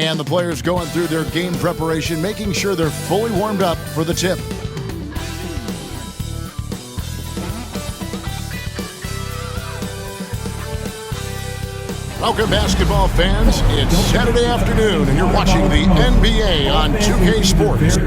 And the players going through their game preparation, making sure they're fully warmed up for the tip. Welcome, basketball fans. It's Saturday afternoon, and you're watching the NBA on 2K Sports.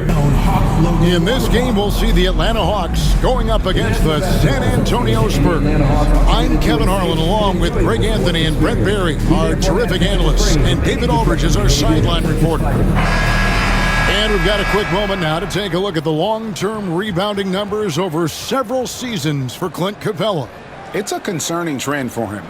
In this game, we'll see the Atlanta Hawks going up against the San Antonio Spurs. I'm Kevin Harlan, along with Greg Anthony and Brent Berry, our terrific analysts, and David Aldridge is our sideline reporter. And we've got a quick moment now to take a look at the long-term rebounding numbers over several seasons for Clint Capella. It's a concerning trend for him.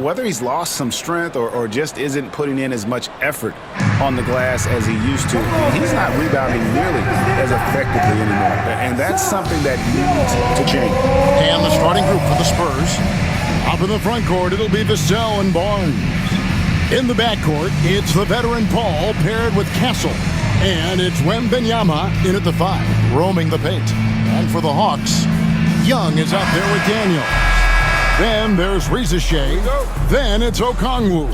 Whether he's lost some strength or just isn't putting in as much effort on the glass as he used to, he's not rebounding nearly as effectively anymore. And that's something that needs to change. And the starting group for the Spurs. Up in the front court, it'll be Vassell and Barnes. In the backcourt, it's the veteran Paul paired with Castle. And it's Wembanyama in at the 5, roaming the paint. And for the Hawks, Young is out there with Daniel. Then there's Reza Shea. Then it's Okongwu.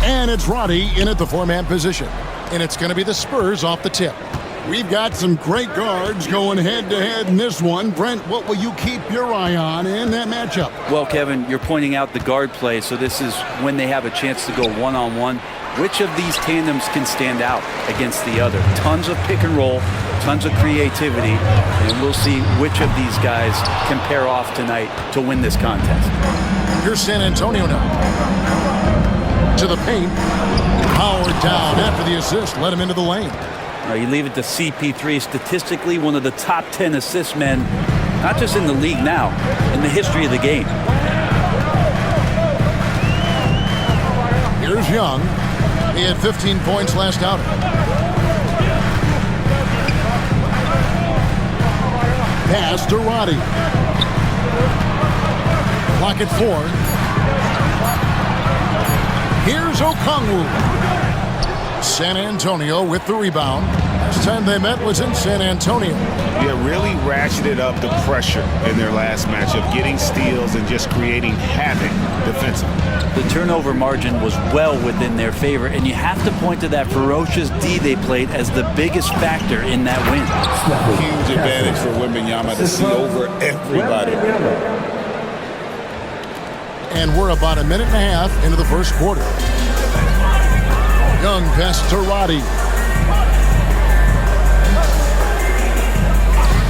And it's Roddy in at the 4-man position. And it's going to be the Spurs off the tip. We've got some great guards going head-to-head in this one. Brent, what will you keep your eye on in that matchup? Well, Kevin, you're pointing out the guard play, so this is when they have a chance to go one-on-one. Which of these tandems can stand out against the other? Tons of pick and roll, tons of creativity, and we'll see which of these guys can pair off tonight to win this contest. Here's San Antonio now. To the paint. Powered down after the assist. Let him into the lane. Now you leave it to CP3, statistically one of the top 10 assist men, not just in the league now, in the history of the game. Here's Young. He had 15 points last outing. Pass to Roddy. Clock at 4. Here's Okongwu. San Antonio with the rebound. Last time they met was in San Antonio. Yeah, really ratcheted up the pressure in their last matchup, getting steals and just creating havoc defensively. The turnover margin was well within their favor, and you have to point to that ferocious D they played as the biggest factor in that win. Huge advantage for Wembanyama to see over everybody. And we're about a minute and a half into the first quarter. Young pass to Roddy.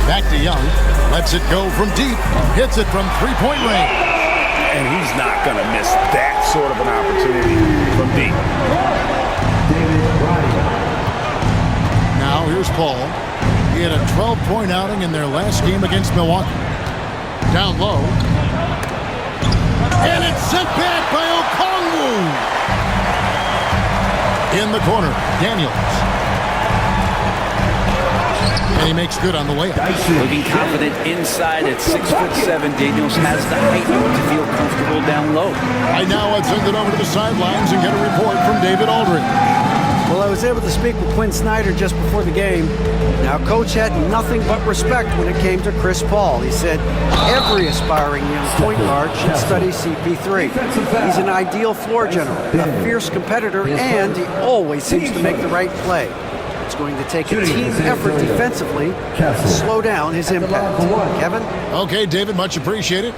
Back to Young. Lets it go from deep. Hits it from three-point range. And he's not going to miss that sort of an opportunity from deep. Now here's Paul. He had a 12-point outing in their last game against Milwaukee. Down low. And it's sent back by Okongwu. In the corner, Daniels. And he makes good on the layup. Looking confident inside at 6'7", Daniels has the height to feel comfortable down low. Right now, I'd send it over to the sidelines and get a report from David Aldridge. Well, I was able to speak with Quinn Snyder just before the game. Now, Coach had nothing but respect when it came to Chris Paul. He said every aspiring young point guard should study CP3. He's an ideal floor general, a fierce competitor, and he always seems to make the right play. It's going to take a team effort defensively to slow down his impact. Kevin? Okay, David, much appreciated.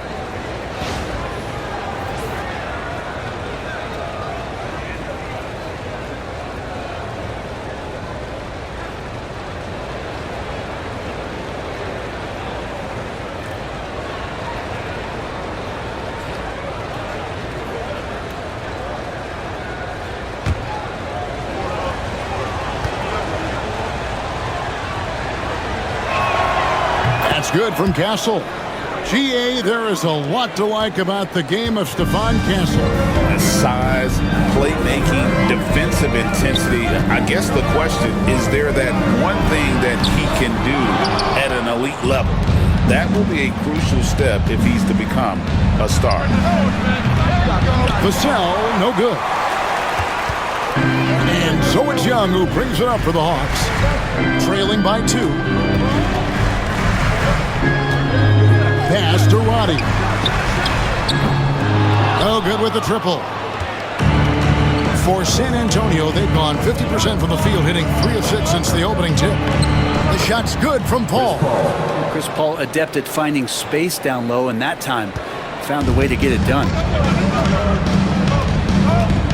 Good from Castle. GA, there is a lot to like about the game of Stephon Castle. The size, playmaking, defensive intensity. I guess the question, is there that one thing that he can do at an elite level? That will be a crucial step if he's to become a star. Vassell, no good. And so it's Young who brings it up for the Hawks. Trailing by 2. Pass to Roddy. No good with the triple. For San Antonio, they've gone 50% from the field, hitting 3 of 6 since the opening tip. The shot's good from Paul. Chris Paul adept at finding space down low, and that time found a way to get it done.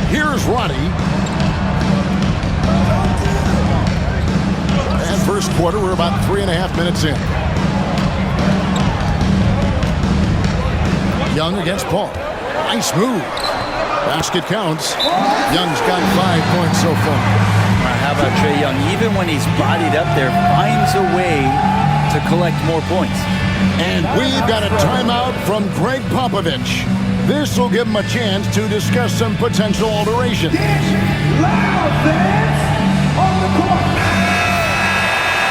Here's Roddy. And first quarter, we're about 3.5 minutes in. Young against Paul. Nice move. Basket counts. Young's got 5 points so far. How about Trae Young? Even when he's bodied up there, finds a way to collect more points. And we've got a timeout from Greg Popovich. This will give him a chance to discuss some potential alterations.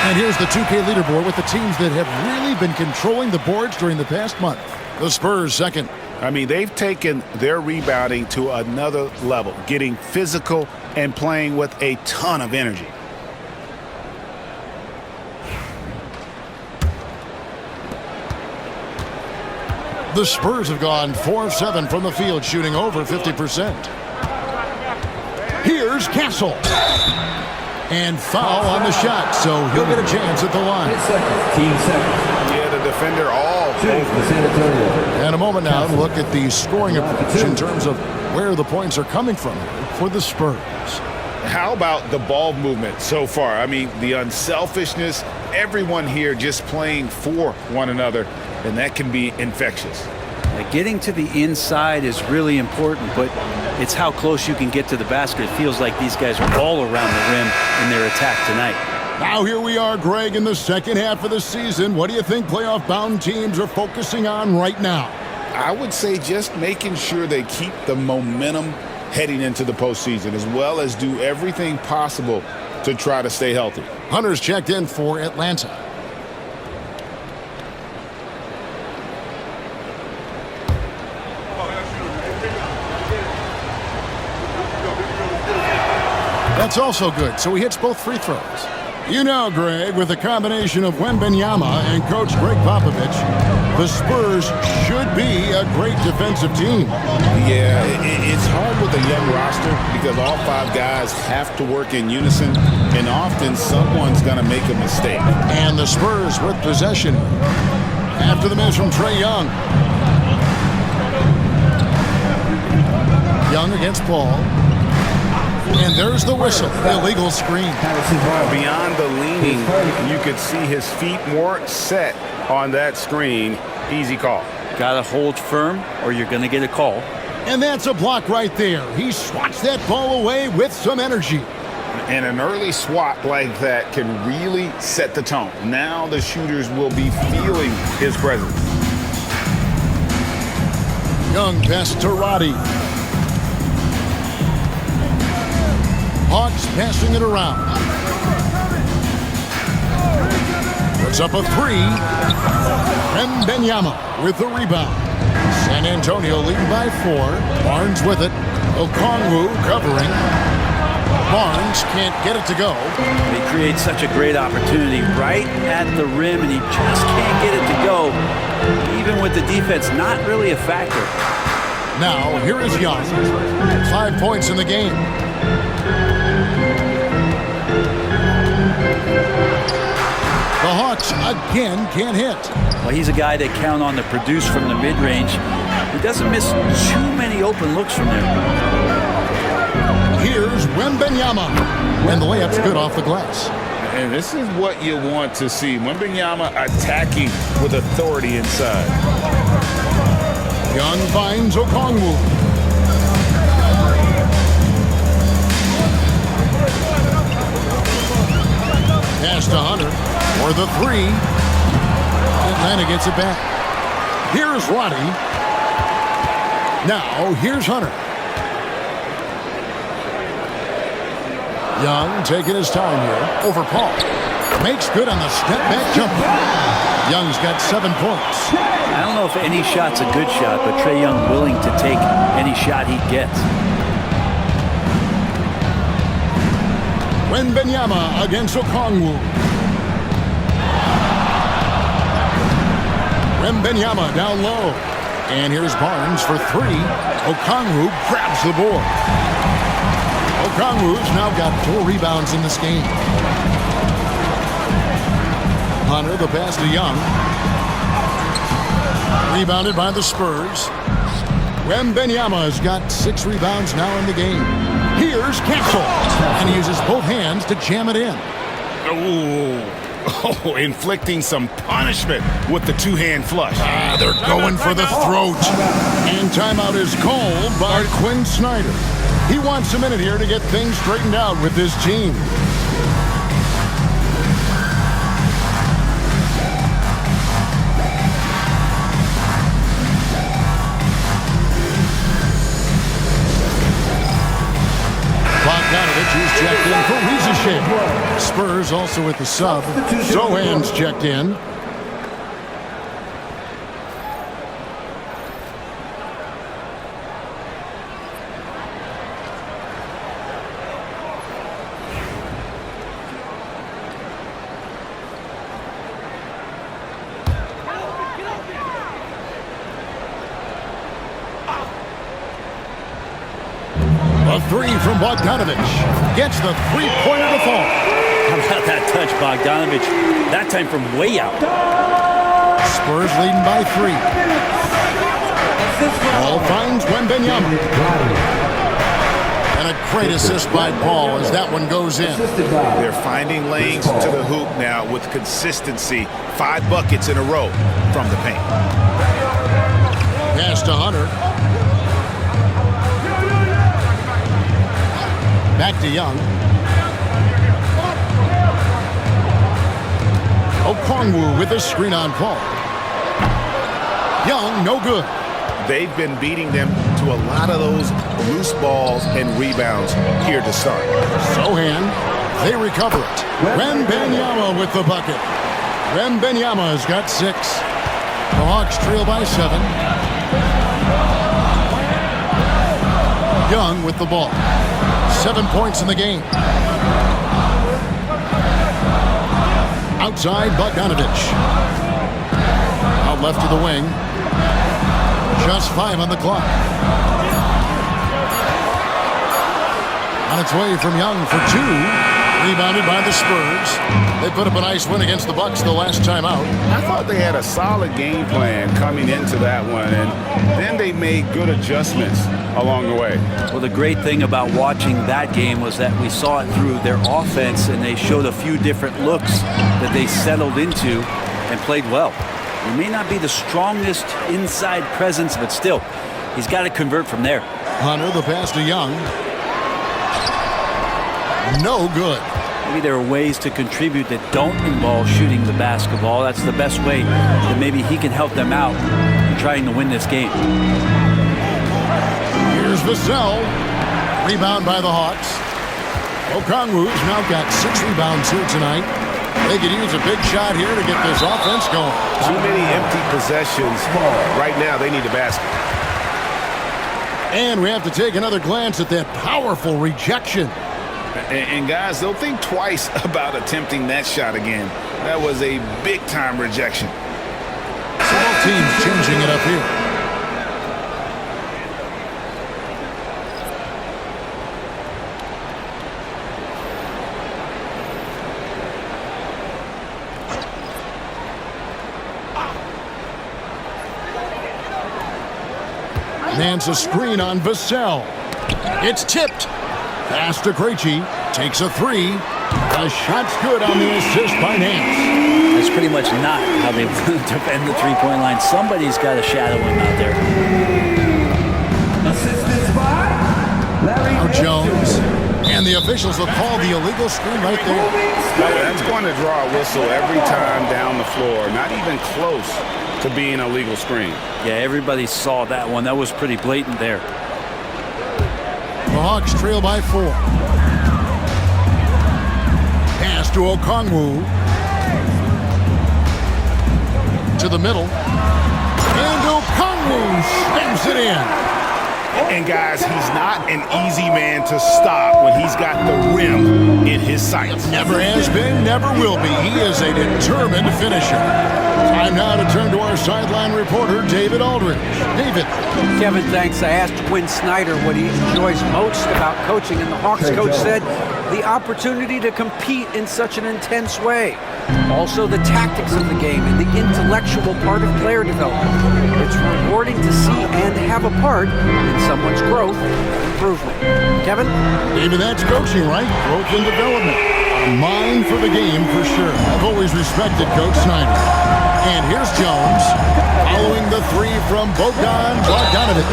And here's the 2K leaderboard with the teams that have really been controlling the boards during the past month. The Spurs second. I mean, they've taken their rebounding to another level, getting physical and playing with a ton of energy. The Spurs have gone 4 of 7 from the field, shooting over 50%. Here's Castle. And foul on the shot, so he'll get a chance at the line. Yeah, the defender all. And a moment now to look at the scoring approach in terms of where the points are coming from for the Spurs. How about the ball movement so far? I mean, the unselfishness, everyone here just playing for one another, and that can be infectious. Getting to the inside is really important, but it's how close you can get to the basket. It feels like these guys are all around the rim in their attack tonight. Now here we are, Greg, in the second half of the season. What do you think playoff-bound teams are focusing on right now? I would say just making sure they keep the momentum heading into the postseason, as well as do everything possible to try to stay healthy. Hunter's checked in for Atlanta. That's also good, so he hits both free throws. You know, Greg, with a combination of Wembanyama and Coach Greg Popovich, the Spurs should be a great defensive team. Yeah, it's hard with a young roster because all 5 guys have to work in unison, and often someone's going to make a mistake. And the Spurs with possession after the miss from Trae Young. Young against Paul. And there's the whistle. Illegal screen. Beyond the leaning, you could see his feet more set on that screen. Easy call. Got to hold firm or you're going to get a call. And that's a block right there. He swats that ball away with some energy. And an early swat like that can really set the tone. Now the shooters will be feeling his presence. Young pass to Roddy. Hawks passing it around. Puts up a 3. Wembanyama with the rebound. San Antonio leading by 4. Barnes with it. Okongwu covering. Barnes can't get it to go. He creates such a great opportunity right at the rim, and he just can't get it to go. Even with the defense not really a factor. Now, here is Young. 5 points in the game. The Hawks again can't hit. Well, he's a guy that count on to produce from the mid-range. He doesn't miss too many open looks from there. Here's Wembanyama. And the layup's good off the glass. And this is what you want to see. Wembanyama attacking with authority inside. Young finds Okongwu. Pass to Hunter for the 3. Atlanta gets it back. Here's Roddy. Now, here's Hunter. Young taking his time here over Paul. Makes good on the step-back jumper. Young's got 7 points. I don't know if any shot's a good shot, but Trae Young willing to take any shot he gets. Wembanyama against Okongwu. Wembanyama down low. And here's Barnes for 3. Okongwu grabs the board. Okongwu's now got 4 rebounds in this game. Hunter, the pass to Young. Rebounded by the Spurs. Wembanyama's got 6 rebounds now in the game. Here's Castle, and he uses both hands to jam it in. Oh, inflicting some punishment with the two-hand flush. They're going for the throat. And timeout is called by Quinn Snyder. He wants a minute here to get things straightened out with his team. Bogdanovich is checked in for Riza. Spurs also with the sub. Sohan's checked in. A 3 from Bogdanovich. Gets the three-pointer to fall. How about that touch, Bogdanovich? That time from way out. Spurs leading by 3. Paul finds Wembanyama. And a great assist by Paul as that one goes in. They're finding lanes to the hoop now with consistency. 5 buckets in a row from the paint. Pass to Hunter. Back to Young. Okongwu with a screen on Paul. Young, no good. They've been beating them to a lot of those loose balls and rebounds here to start. Sohan, they recover it. Wembanyama with the bucket. Wembanyama's got 6. The Hawks trail by 7. Young with the ball. 7 points in the game. Outside, Bogdanovich. Out left to the wing. Just 5 on the clock. On its way from Young for 2. Rebounded by the Spurs. They put up a nice win against the Bucks the last time out. I thought they had a solid game plan coming into that one, and then they made good adjustments along the way. Well, the great thing about watching that game was that we saw it through their offense, and they showed a few different looks that they settled into and played well. He may not be the strongest inside presence, but still, he's got to convert from there. Hunter, the pass to Young. No good. Maybe there are ways to contribute that don't involve shooting the basketball. That's the best way that maybe he can help them out in trying to win this game. Here's Vassell. Rebound by the Hawks. Okongwu's now got 6 rebounds here tonight. They could use a big shot here to get this offense going. Too many empty possessions. Right now, they need a basket. And we have to take another glance at that powerful rejection. And guys, they'll think twice about attempting that shot again. That was a big-time rejection. So both teams changing it up here. Man's a screen on Vassell. It's tipped. Pass to Krejci. Takes a 3. The shot's good on the assist by Nance. That's pretty much not how they defend the three-point line. Somebody's got to shadow him out there. Now Jones. And the officials will call the illegal screen right there. That's going to draw a whistle every time down the floor. Not even close to being a legal screen. Yeah, everybody saw that one. That was pretty blatant there. The Hawks trail by 4. Pass to Okongwu. To the middle. And Okongwu slams it in. And guys, he's not an easy man to stop when he's got the rim in his sights. Never has been, never will be. He is a determined finisher. Time now to turn to our sideline reporter, David Aldridge. David. Kevin, thanks. I asked Quinn Snyder what he enjoys most about coaching, and the Hawks coach said the opportunity to compete in such an intense way. Also, the tactics of the game and the intellectual part of player development. It's rewarding to see and have a part in someone's growth and improvement. Kevin? David, that's coaching, right? Growth and development. A mind for the game, for sure. I've always respected Coach Snyder. And here's Jones, following the three from Bogdanovic.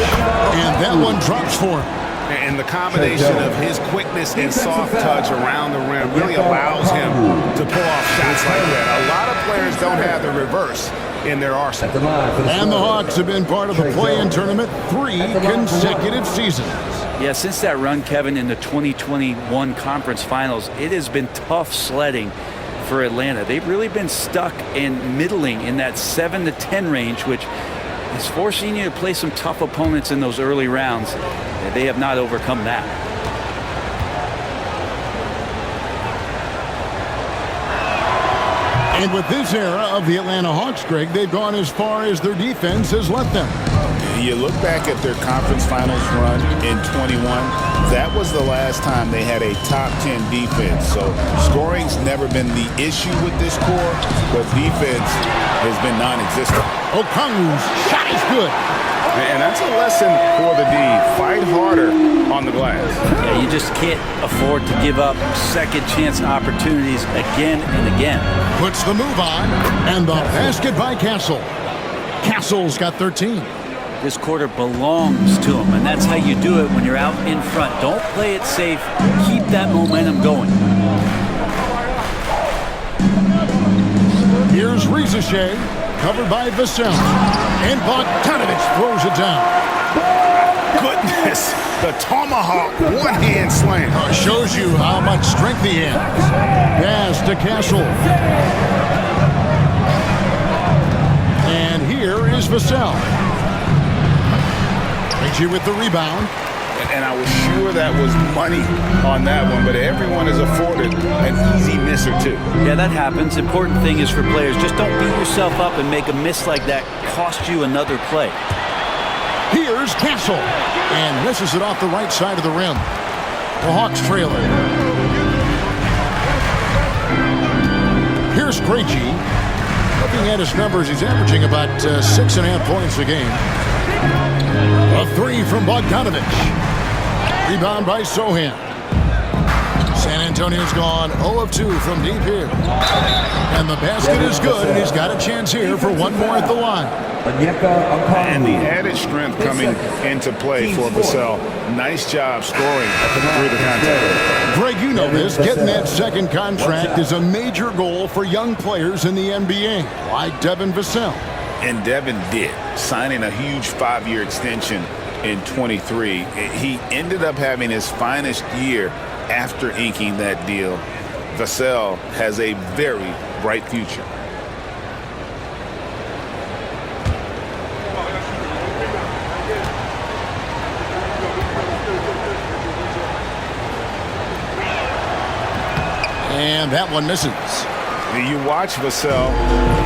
And that one drops for him. And the combination of his quickness and soft touch around the rim really allows him to pull off shots like that. A lot of players don't have the reverse in their arsenal. And the Hawks have been part of the play-in tournament 3 consecutive seasons. Yeah, since that run, Kevin, in the 2021 conference finals, it has been tough sledding for Atlanta. They've really been stuck in middling in that 7 to 10 range, which is forcing you to play some tough opponents in those early rounds. They have not overcome that. And with this era of the Atlanta Hawks, Greg, they've gone as far as their defense has let them. You look back at their conference finals run in 21, that was the last time they had a top 10 defense. So scoring's never been the issue with this core, but defense has been non-existent. Okongwu's shot is good. And that's a lesson for the D. Fight harder on the glass. Yeah, you just can't afford to give up second chance opportunities again and again. Puts the move on, and the basket by Castle. Castle's got 13. This quarter belongs to him, and that's how you do it when you're out in front. Don't play it safe. Keep that momentum going. Here's Rizichet, covered by Vassell. And Bogdanovic throws it down. Goodness, the tomahawk one-hand slam. Shows you how much strength he has. Pass to Castle. And here is Vassell. Reggie with the rebound. And I was sure that was money on that one, but everyone is afforded an easy miss or two. Yeah, that happens. Important thing is for players, just don't beat yourself up and make a miss like that cost you another play. Here's Castle, and misses it off the right side of the rim. The Hawks trailer. Here's Krejci. Looking at his numbers, he's averaging about 6.5 points a game. A three from Bogdanovic. Rebound by Sohan. San Antonio's gone 0 of 2 from deep here. And the basket is good, and he's got a chance here for one more at the line. And the added strength coming into play for Vassell. Nice job scoring through the contest. Greg, you know this. Getting that second contract is a major goal for young players in the NBA, like Devin Vassell. And Devin did, signing a huge 5-year extension in 23. He ended up having his finest year after inking that deal. Vassell has a very bright future. And that one misses. You watch Vassell,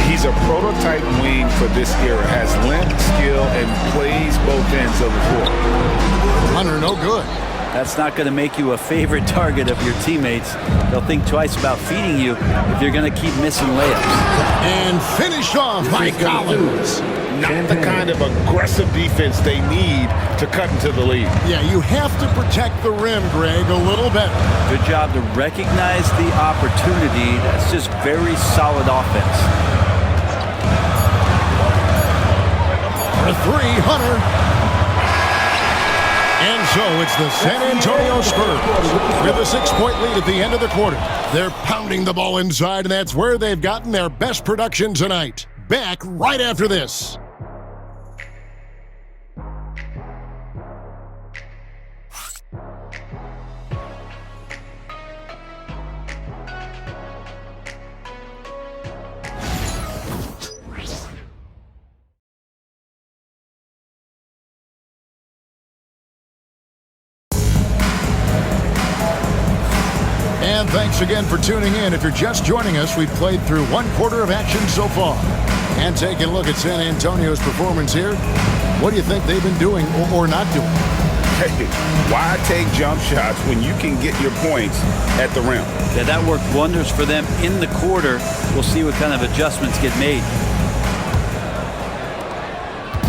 he's a prototype wing for this era. Has length, skill, and plays both ends of the floor. Hunter, no good. That's not going to make you a favorite target of your teammates. They'll think twice about feeding you if you're going to keep missing layups. And finished off by Collins. Not the kind of aggressive defense they need to cut into the lead. Yeah, you have to protect the rim, Greg, a little better. Good job to recognize the opportunity. That's just very solid offense. For three, Hunter. And so it's the San Antonio Spurs with a 6-point lead at the end of the quarter. They're pounding the ball inside, and that's where they've gotten their best production tonight. Back right after this. thanks again for tuning in. If you're just joining us, we've played through one quarter of action so far. And taking a look at San Antonio's performance here, what do you think they've been doing or not doing? Hey, why take jump shots when you can get your points at the rim? Yeah, that worked wonders for them in the quarter. We'll see what kind of adjustments get made.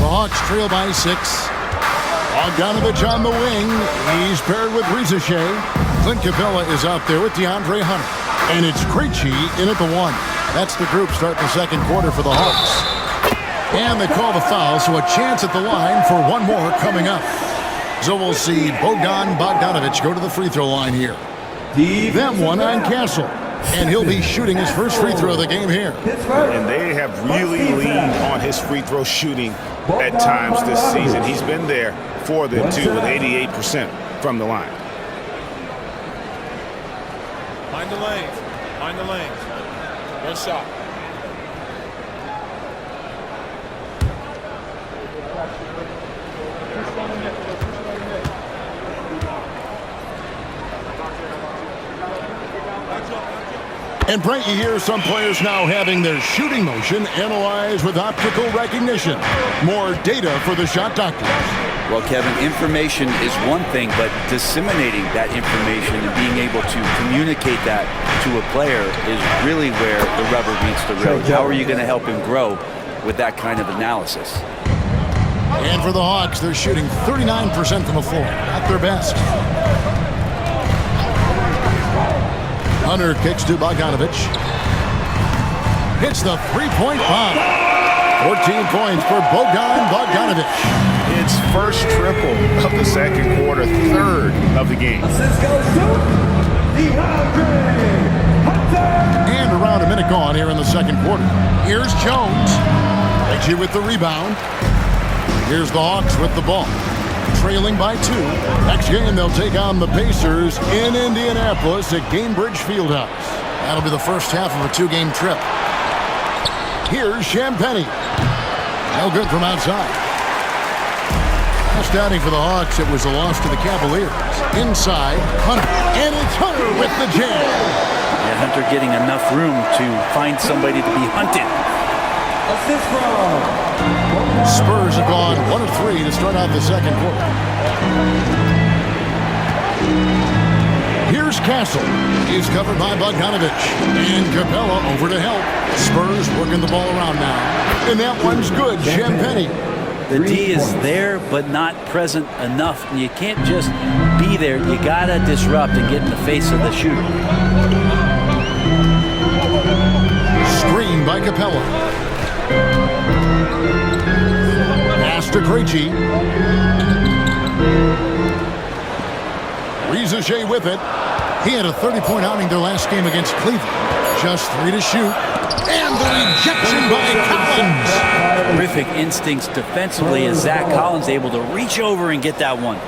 The Hawks trail by 6. Bogdanovich on the wing. He's paired with Rizichet. Clint Capella is out there with DeAndre Hunter. And it's Krejci in at the 1. That's the group starting the second quarter for the Hawks. And they call the foul, so a chance at the line for one more coming up. So we'll see Bogdanovich go to the free throw line here. Then one on Castle. And he'll be shooting his first free throw of the game here. And they have really leaned on his free throw shooting at times this season. He's been there for them, too, with 88% from the line. Find the lanes. Find the lanes. One shot. And Brent, you hear some players now having their shooting motion analyzed with optical recognition. More data for the shot doctors. Well, Kevin, information is one thing, but disseminating that information and being able to communicate that to a player is really where the rubber meets the road. How are you going to help him grow with that kind of analysis? And for the Hawks, they're shooting 39% from the floor, at their best. Hunter kicks to Bogdanovich. Hits the three-point bomb. 14 points for Bogdanovich. It's first triple of the second quarter, third of the game. And around a minute gone here in the second quarter. Here's Jones. Reggie with the rebound. Here's the Hawks with the ball. Trailing by 2. Next game, they'll take on the Pacers in Indianapolis at Gainbridge Fieldhouse. That'll be the first half of a 2-game trip. Here's Champagnie. No good from outside. Last outing for the Hawks, it was a loss to the Cavaliers. Inside, Hunter. And it's Hunter with the jam. Yeah, Hunter getting enough room to find somebody to be hunted. Spurs have gone 1 of 3 to start out the second quarter. Here's Castle. He's covered by Bogdanovich. And Capella over to help. Spurs working the ball around now. And that one's good. Champagnie. The D is there, but not present enough. And you can't just be there. You got to disrupt and get in the face of the shooter. Screen by Capella. Pass to Krejci. Rizichet with it. He had a 30-point outing their last game against Cleveland. Just 3 to shoot. And the rejection by Collins. Terrific instincts defensively as Zach Collins able to reach over and get that one.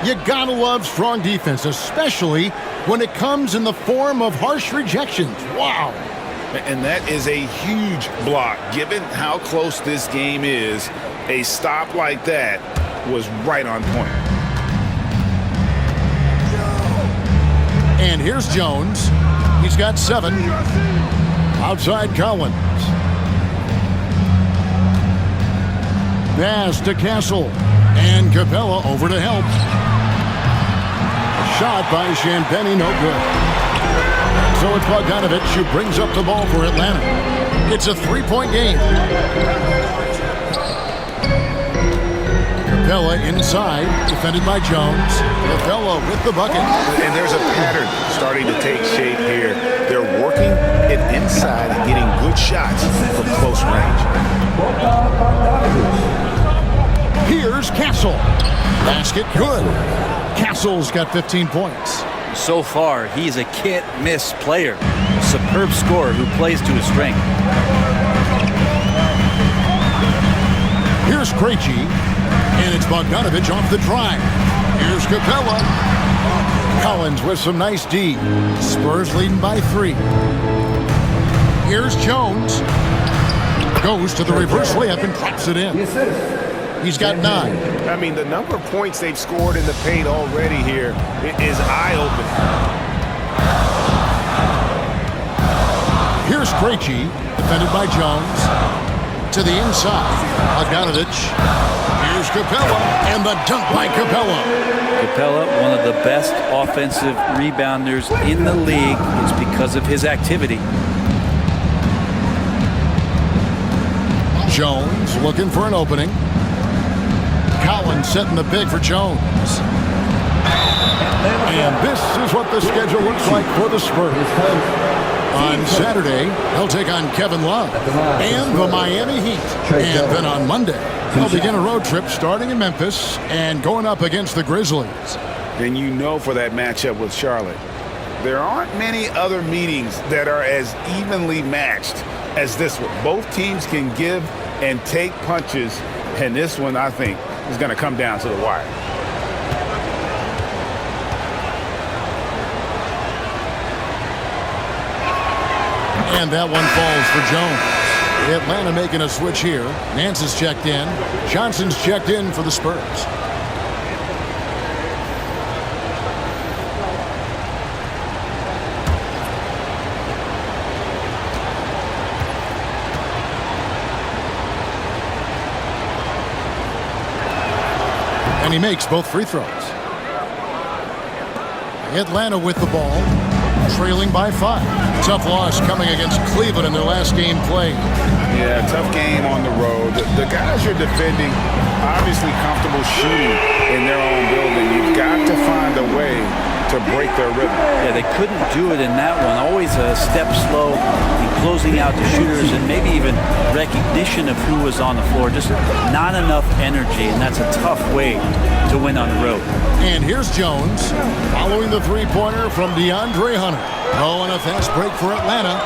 You gotta love strong defense, especially when it comes in the form of harsh rejections. Wow. And that is a huge block. Given how close this game is, a stop like that was right on point. And here's Jones. He's got 7. Outside Collins. Pass to Castle. And Capella over to help. A shot by Champagnie, no good. So it's Bogdanovich who brings up the ball for Atlanta. It's a 3-point game. Capella inside, defended by Jones. Capella with the bucket. And there's a pattern starting to take shape here. They're working it inside and getting good shots from close range. Here's Castle. Basket good. Castle's got 15 points. So far, he's a can't-miss player. A superb scorer who plays to his strength. Here's Krejci, and it's Bogdanovich off the drive. Here's Capella. Collins with some nice D. Spurs leading by 3. Here's Jones. Goes to the reverse layup and drops it in. He's got 9. I mean, the number of points they've scored in the paint already here is eye-opening. Here's Krejci, defended by Jones. To the inside, Bogdanovich. Here's Capella, and the dunk by Capella. Capella, one of the best offensive rebounders in the league. It's because of his activity. Jones looking for an opening. Collins setting the pick for Jones. And this is what the schedule looks like for the Spurs. On Saturday, they'll take on Kevin Love and the Miami Heat. And then on Monday, they'll begin a road trip starting in Memphis and going up against the Grizzlies. Then you know for that matchup with Charlotte, there aren't many other meetings that are as evenly matched as this one. Both teams can give and take punches, and this one, I think, is going to come down to the wire. And that one falls for Jones. Atlanta making a switch here. Nance is checked in. Johnson's checked in for the Spurs. And he makes both free throws. Atlanta with the ball, trailing by 5. Tough loss coming against Cleveland in their last game played. Yeah, tough game on the road. The guys you're defending, obviously comfortable shooting in their own building. You've got to find a way to break their rhythm. Yeah, they couldn't do it in that one. Always a step slow in closing out the shooters and maybe even recognition of who was on the floor. Just not enough energy, and that's a tough way to win on the road. And here's Jones following the three-pointer from DeAndre Hunter. Oh, and a fast break for Atlanta.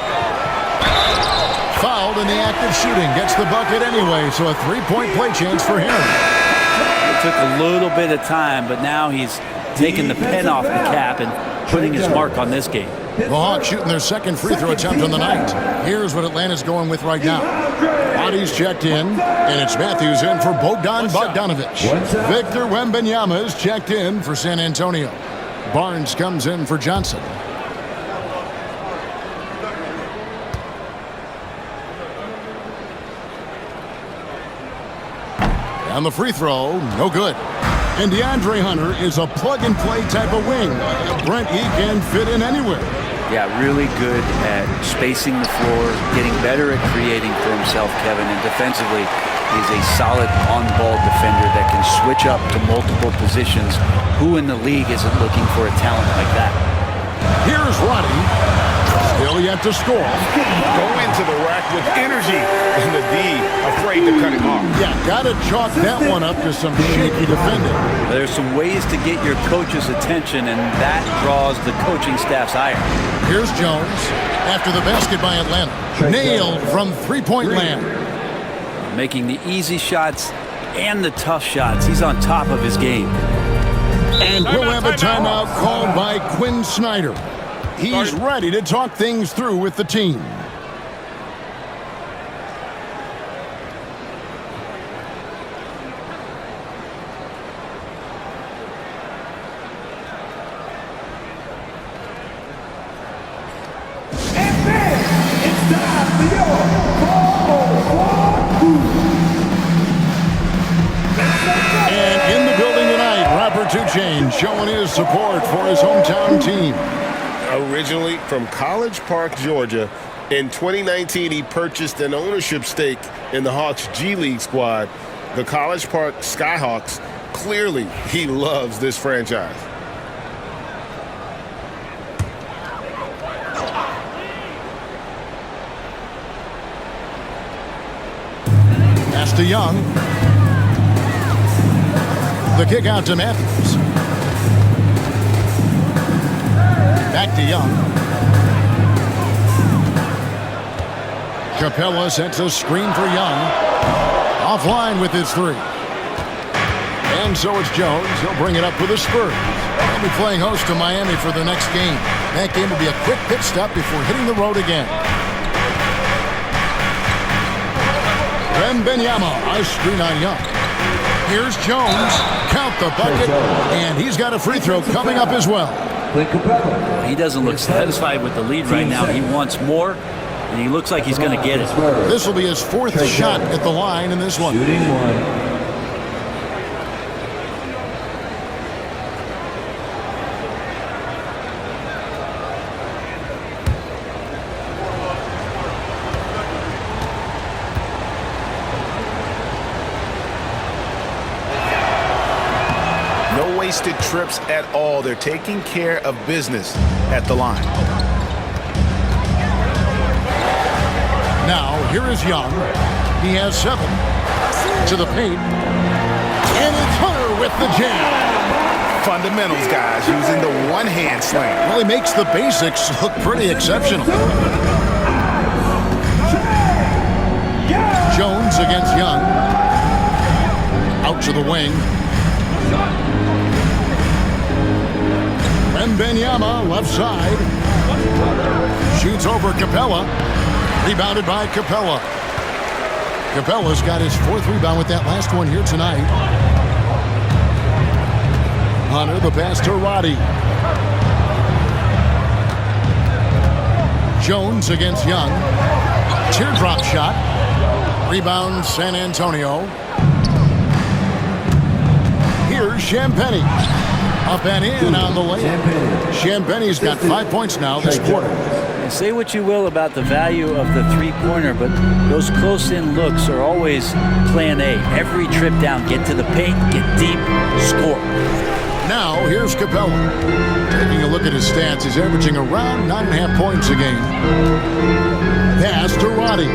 Fouled in the act of shooting. Gets the bucket anyway, so a three-point play chance for him. It took a little bit of time, but now he's taking the pen off the cap and putting his mark on this game. The Hawks shooting their second free throw attempt on the night. Here's what Atlanta's going with right now. Bodies checked in, and it's Matthews in for Bogdanovich. Victor Wembanyama is checked in for San Antonio. Barnes comes in for Johnson. And the free throw, no good. And DeAndre Hunter is a plug-and-play type of wing. Brent, he can fit in anywhere. Yeah, really good at spacing the floor, getting better at creating for himself, Kevin. And defensively, he's a solid on-ball defender that can switch up to multiple positions. Who in the league isn't looking for a talent like that? Here's Roddy. Still yet to score. Go into the rack with energy, and the D afraid to cut him off. Yeah, got to chalk that one up to some shaky defending. There's some ways to get your coach's attention, and that draws the coaching staff's ire. Here's Jones after the basket by Atlanta. Nailed from three-point land. Making the easy shots and the tough shots. He's on top of his game. And we'll have a timeout called by Quinn Snyder. He's ready to talk things through with the team. And then it's time for And in the building tonight, Robert Duchesne showing his support for his hometown team. Originally from College Park, Georgia, in 2019 he purchased an ownership stake in the Hawks G League squad, the College Park Skyhawks. Clearly, he loves this franchise. Pass to Young. The kick out to Matthews. Back to Young. Capella sets a screen for Young. Offline with his three. And so it's Jones. He'll bring it up for the Spurs. They'll be playing host to Miami for their next game. That game will be a quick pit stop before hitting the road again. Wembanyama, a screen on Young. Here's Jones. Count the bucket. And he's got a free throw coming up as well. He doesn't look satisfied with the lead right now. He wants more. and he looks like he's going to get it. This will be his fourth shot at the line in this one. Shooting one. No wasted trips at all. They're taking care of business at the line. Now, here is Young. He has 7. To the paint. And it's Hunter with the jam. Fundamentals, guys, using the one-hand slam. Well, he makes the basics look pretty exceptional. Jones against Young. Out to the wing. Wembanyama, left side. Shoots over Capella. Rebounded by Capella. Capella's got his 4th rebound with that last one here tonight. Hunter, the pass to Roddy. Jones against Young. Teardrop shot. Rebound San Antonio. Here's Champagny. Up and in on the layup. Champagny's got 5 points now this quarter. Say what you will about the value of the three-pointer, but those close-in looks are always plan A. Every trip down, get to the paint, get deep, score. Now, here's Capella. Taking a look at his stats, he's averaging around 9.5 points a game. Pass to Roddy.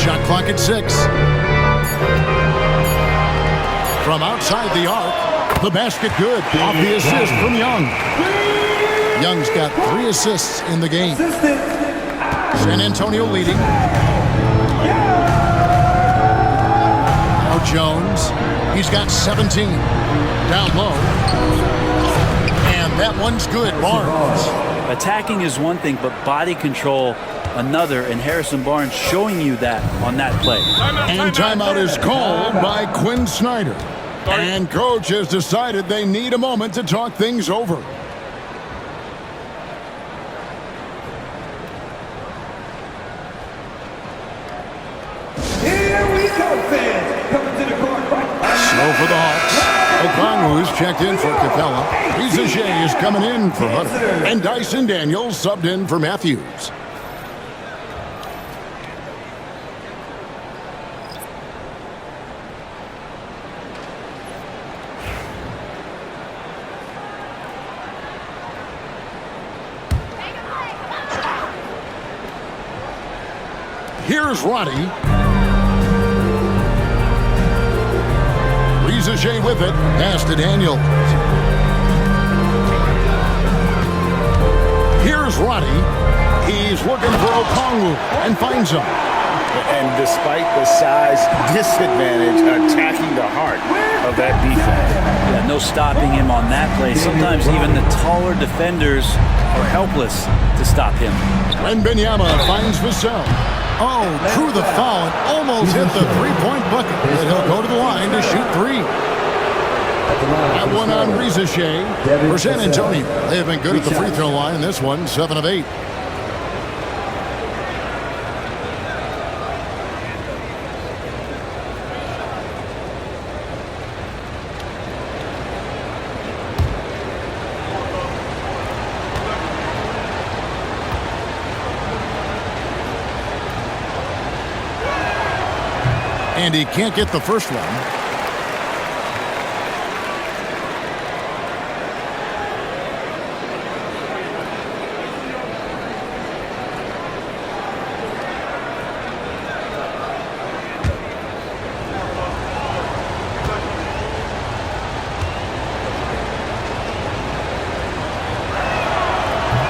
Shot clock at 6. From outside the arc, the basket good. Off the assist from Young. Young's got 3 assists in the game. San Antonio leading. Now Jones. He's got 17. Down low. And that one's good. Barnes. Attacking is one thing, but body control another, and Harrison Barnes showing you that on that play. And timeout is called by Quinn Snyder. And coach has decided they need a moment to talk things over. Here we go, fans. Coming to the court right. Slow for the Hawks. Okongwu's checked in for Capella. Rizajay is coming in for Hunter. And Dyson Daniels subbed in for Matthews. Here's Roddy. Rizajay with it. Pass to Daniels. Here's Roddy. He's looking for Okongwu and finds him. And despite the size disadvantage, attacking the heart of that defense. Yeah, no stopping him on that play. Sometimes even the taller defenders are helpless to stop him. Wembanyama finds Vassell. Oh, drew the foul and almost hit the three-point bucket. But he'll go to the line to shoot 3. That one on Rizajay for San Antonio. They have been good at the free throw line in this one, 7 of 8. And he can't get the first one.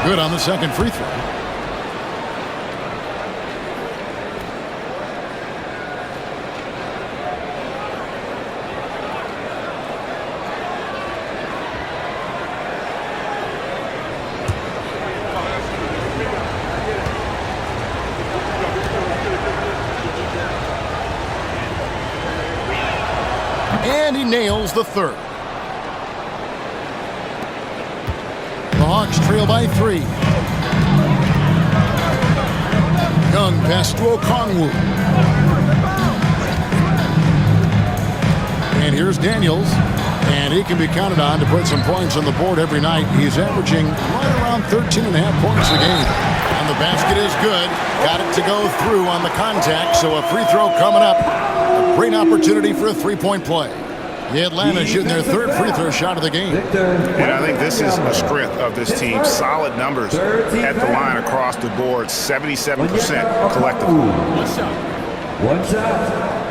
Good on the second free throw. And he nails the third. The Hawks trail by 3. Young pass to Okongwu. And here's Daniels. And he can be counted on to put some points on the board every night. He's averaging right around 13.5 points a game. And the basket is good. Got it to go through on the contact. So a free throw coming up. A great opportunity for a three-point play. The Atlanta shooting their third free throw shot of the game. And I think this is a strength of this team. Solid numbers at the line across the board. 77% collectively. One shot. One shot.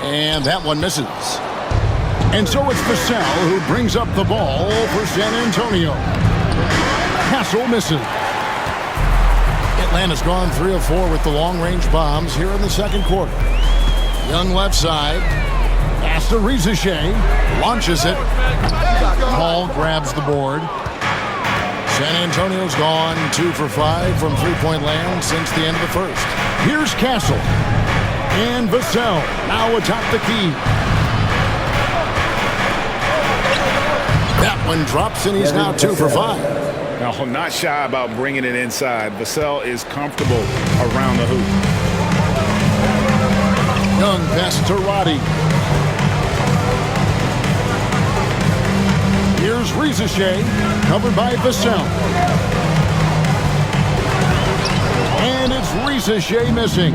And that one misses. And so it's Vassell who brings up the ball for San Antonio. Castle misses. Atlanta's gone 3 of 4 with the long-range bombs here in the second quarter. Young left side. Pass to Rizachet. Launches it. Paul grabs the board. San Antonio's gone 2 for 5 from three-point land since the end of the first. Here's Castle. And Vassell now atop the key. That one drops, and he's now 2 for 5. Now, not shy about bringing it inside. Vassell is comfortable around the hoop. Young pass to Roddy. Here's Rizachet, covered by Vassell. And it's Rizachet missing.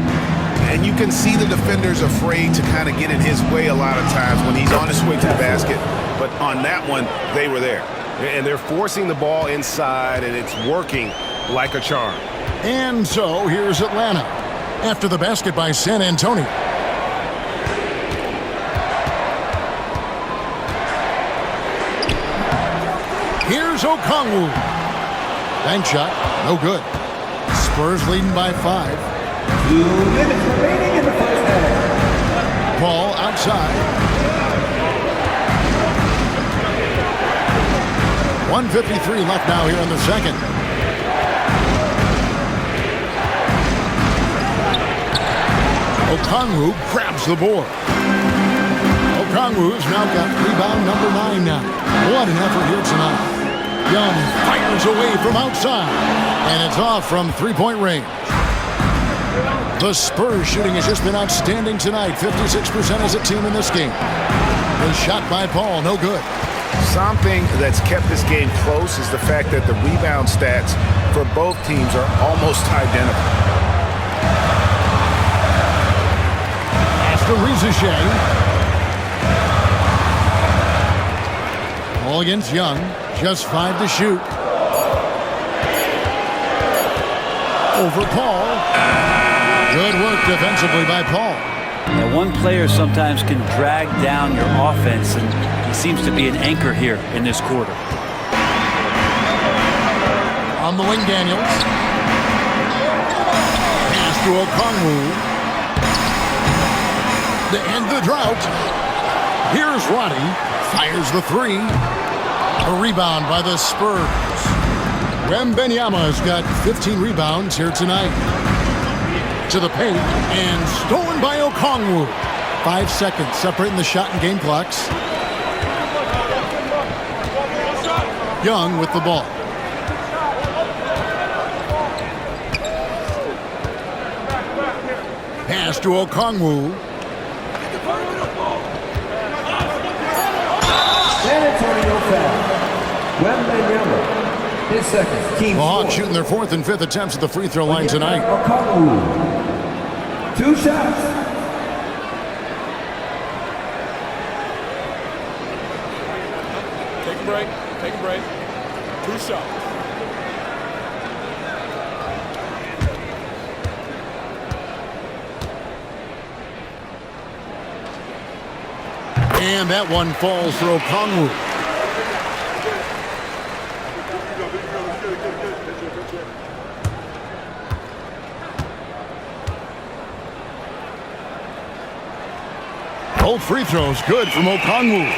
And you can see the defenders afraid to kind of get in his way a lot of times when he's on his way to the basket. But on that one, they were there. And they're forcing the ball inside, and it's working like a charm. And so here's Atlanta after the basket by San Antonio. Here's Okongwu. Bank shot, no good. Spurs leading by 5. 2 minutes remaining in the first half. Ball outside. 1:53 left now here in the second. Okongwu grabs the board. Okongwu's now got rebound number 9 now. What an effort here tonight. Young fires away from outside. And it's off from three-point range. The Spurs shooting has just been outstanding tonight. 56% as a team in this game. The shot by Paul, no good. Something that's kept this game close is the fact that the rebound stats for both teams are almost identical. Pass to Rizachet. Ball against Young. Just 5 to shoot. Over Paul. Good work defensively by Paul. Now, one player sometimes can drag down your offense, and he seems to be an anchor here in this quarter. On the wing, Daniels. Pass to Okongwu. To end the drought. Here's Roddy. Fires the 3. A rebound by the Spurs. Wembanyama's got 15 rebounds here tonight. To the paint, and stolen by Okongwu. 5 seconds separating the shot and game clocks. Young with the ball. Pass to Okongwu. San Antonio foul. Wembanyama. His second. Team The Hawks 4. shooting their 4th and 5th attempts at the free throw line tonight. Okongwu. 2 shots. Take a break. Take a break. 2 shots. And that one falls for Okongwu. Both free throws good from Okongwu.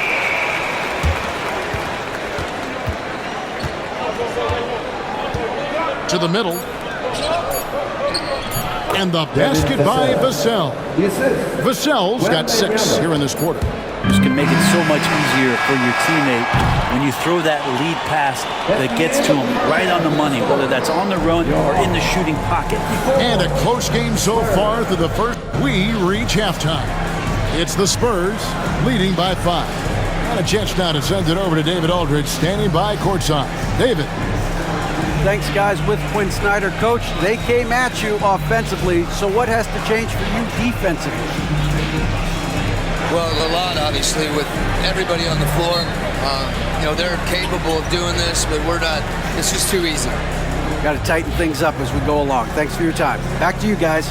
To the middle. And the basket by Vassell. Vassell's got 6 here in this quarter. Just can make it so much easier for your teammate when you throw that lead pass that gets to him right on the money, whether that's on the run or in the shooting pocket. And a close game so far through the first. We reach halftime. It's the Spurs leading by 5. And a chance now to send it over to David Aldridge, standing by courtside. David. Thanks, guys. With Quinn Snyder, Coach, they came at you offensively. So what has to change for you defensively? Well, a lot, obviously, with everybody on the floor. They're capable of doing this, but we're not. It's just too easy. Got to tighten things up as we go along. Thanks for your time. Back to you guys.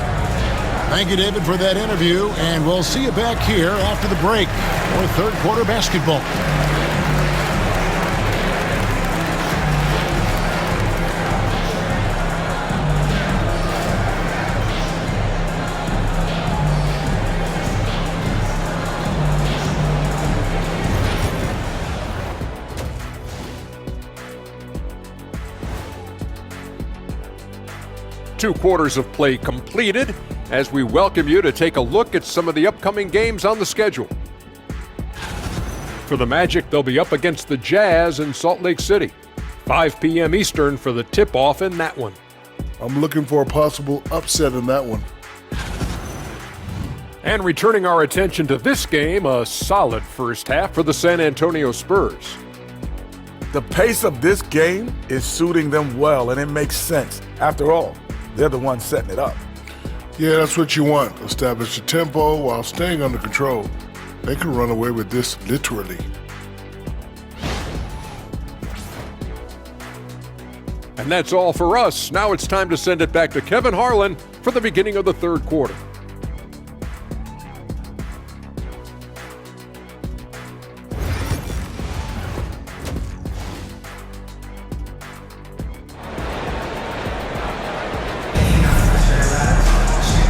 Thank you, David, for that interview, and we'll see you back here after the break for third quarter basketball. Two quarters of play completed as we welcome you to take a look at some of the upcoming games on the schedule. For the Magic, they'll be up against the Jazz in Salt Lake City. 5 p.m. Eastern for the tip-off in that one. I'm looking for a possible upset in that one. And returning our attention to this game, a solid first half for the San Antonio Spurs. The pace of this game is suiting them well, and it makes sense. After all, they're the ones setting it up. Yeah, that's what you want. Establish the tempo while staying under control. They can run away with this literally. And that's all for us. Now it's time to send it back to Kevin Harlan for the beginning of the third quarter.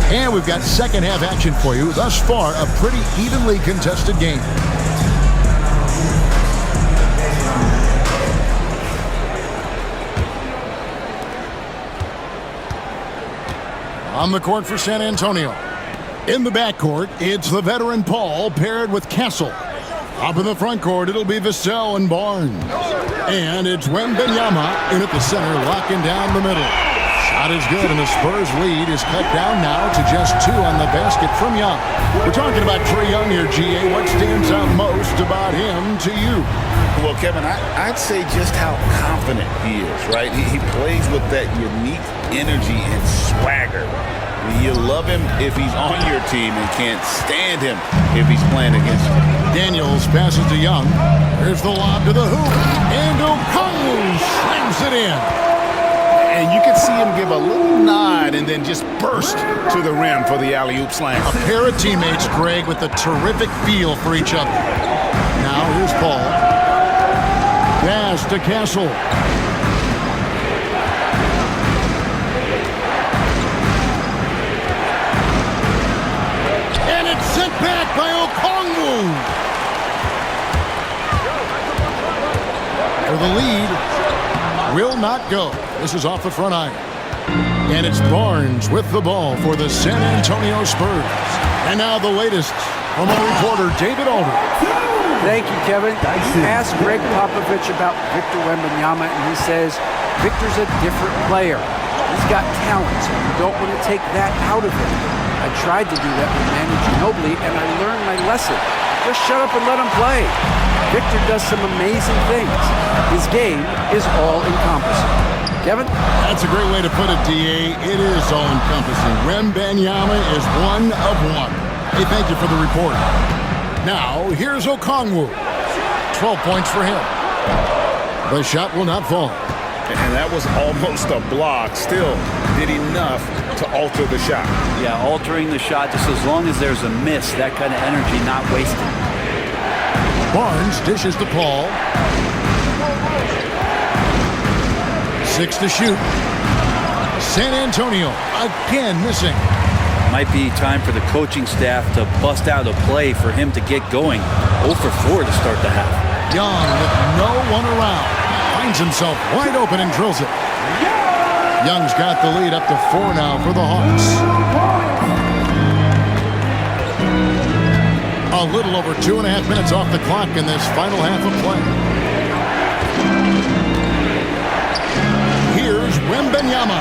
And we've got second half action for you. Thus far, a pretty evenly contested game. On the court for San Antonio. In the backcourt, it's the veteran Paul paired with Castle. Up in the front court, it'll be Vassell and Barnes. And it's Wembanyama in at the center, locking down the middle. Shot is good, and the Spurs lead is cut down now to just 2 on the basket from Young. We're talking about Trae Young here, GA. What stands out most about him to you? Well, Kevin, I'd say just how confident he is, right? He plays with that unique energy and swagger. You love him if he's on your team and can't stand him if he's playing against you. Daniels passes to Young. Here's the lob to the hoop. And Okongwu slams it in. And you can see him give a little nod and then just burst to the rim for the alley-oop slam. A pair of teammates, Greg, with a terrific feel for each other. Now here's Paul. Pass to Castle. And it's sent back by Okongwu. For the lead, will not go. This is off the front iron. And it's Barnes with the ball for the San Antonio Spurs. And now the latest from our reporter, David Aldridge. Thank you, Kevin. You asked Greg Popovich about Victor Wembanyama, and he says Victor's a different player. He's got talent, so you don't want to take that out of him. I tried to do that with Manu Ginobili, and I learned my lesson. Just shut up and let him play. Victor does some amazing things. His game is all-encompassing. Kevin? That's a great way to put it, D.A. It is all-encompassing. Wembanyama is one of one. Hey, thank you for the report. Now, here's Okongwu. 12 points for him. The shot will not fall. And that was almost a block. Still did enough to alter the shot. Yeah, altering the shot just as long as there's a miss, that kind of energy not wasted. Barnes dishes to Paul. 6 to shoot. San Antonio again missing. Might be time for the coaching staff to bust out a play for him to get going. 0 for 4 to start the half. Young with no one around. Finds himself wide open and drills it. Young's got the lead up to 4 now for the Hawks. A little over 2.5 minutes off the clock in this final half of play. Here's Wembanyama.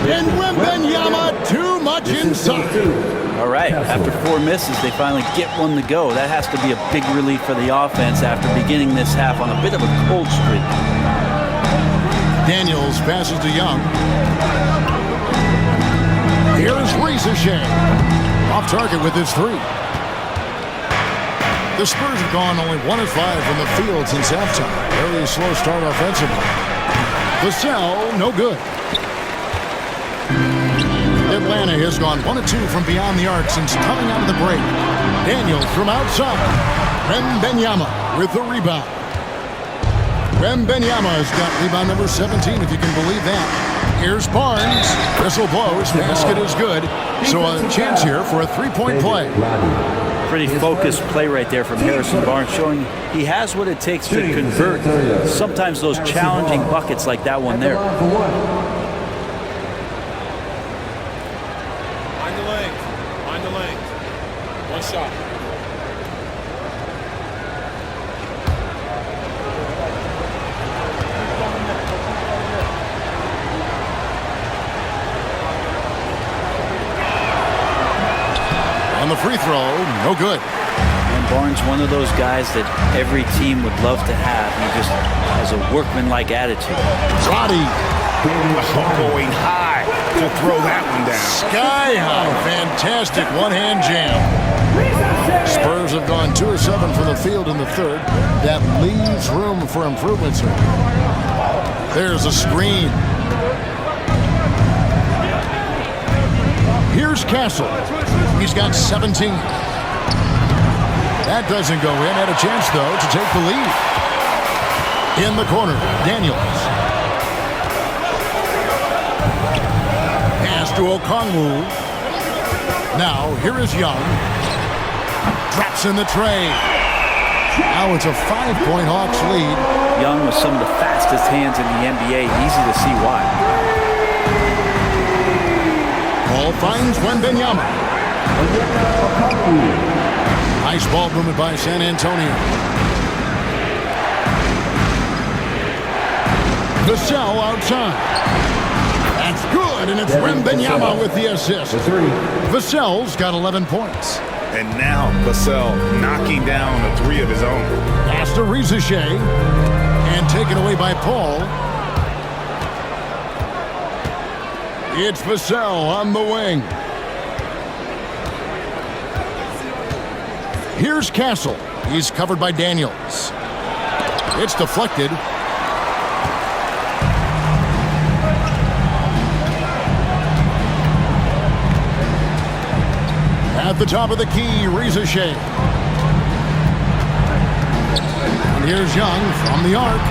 And Wembanyama too much inside. All right, after 4 misses, they finally get one to go. That has to be a big relief for the offense after beginning this half on a bit of a cold streak. Daniels passes to Young. Here's Risache. Off target with his 3. The Spurs have gone only 1 of 5 from the field since halftime. Very slow start offensively. Vassell, no good. Atlanta has gone 1 of 2 from beyond the arc since coming out of the break. Daniels from outside. Wembanyama with the rebound. Wembanyama has got rebound number 17, if you can believe that. Here's Barnes. Whistle blows. Basket is good. So a chance here for a 3-point play. Pretty focused play right there from Harrison Barnes, showing he has what it takes to convert sometimes those challenging buckets like that one there. Mind the lanes. One shot. On the free throw, no good. And Barnes, one of those guys that every team would love to have. He just has a workmanlike attitude. Scotty. Going high to throw that one down. Sky high. Fantastic one-hand jam. Spurs have gone 2 of 7 from the field in the third. That leaves room for improvements here. There's a screen. Here's Castle. He's got 17. That doesn't go in. Had a chance, though, to take the lead. In the corner, Daniels. Pass to Okongwu. Now, here is Young. Drops in the tray. Now it's a 5-point Hawks lead. Young with some of the fastest hands in the NBA. Easy to see why. Ball finds Wembanyama. Nice ball movement by San Antonio. Vassell outside. That's good, and it's Wembanyama with the assist. Vassell's got 11 points. And now Vassell knocking down a 3 of his own. Pass to Risache. And taken away by Paul. It's Vassell on the wing. Here's Castle. He's covered by Daniels. It's deflected. At the top of the key, Risache. And here's Young from the arc.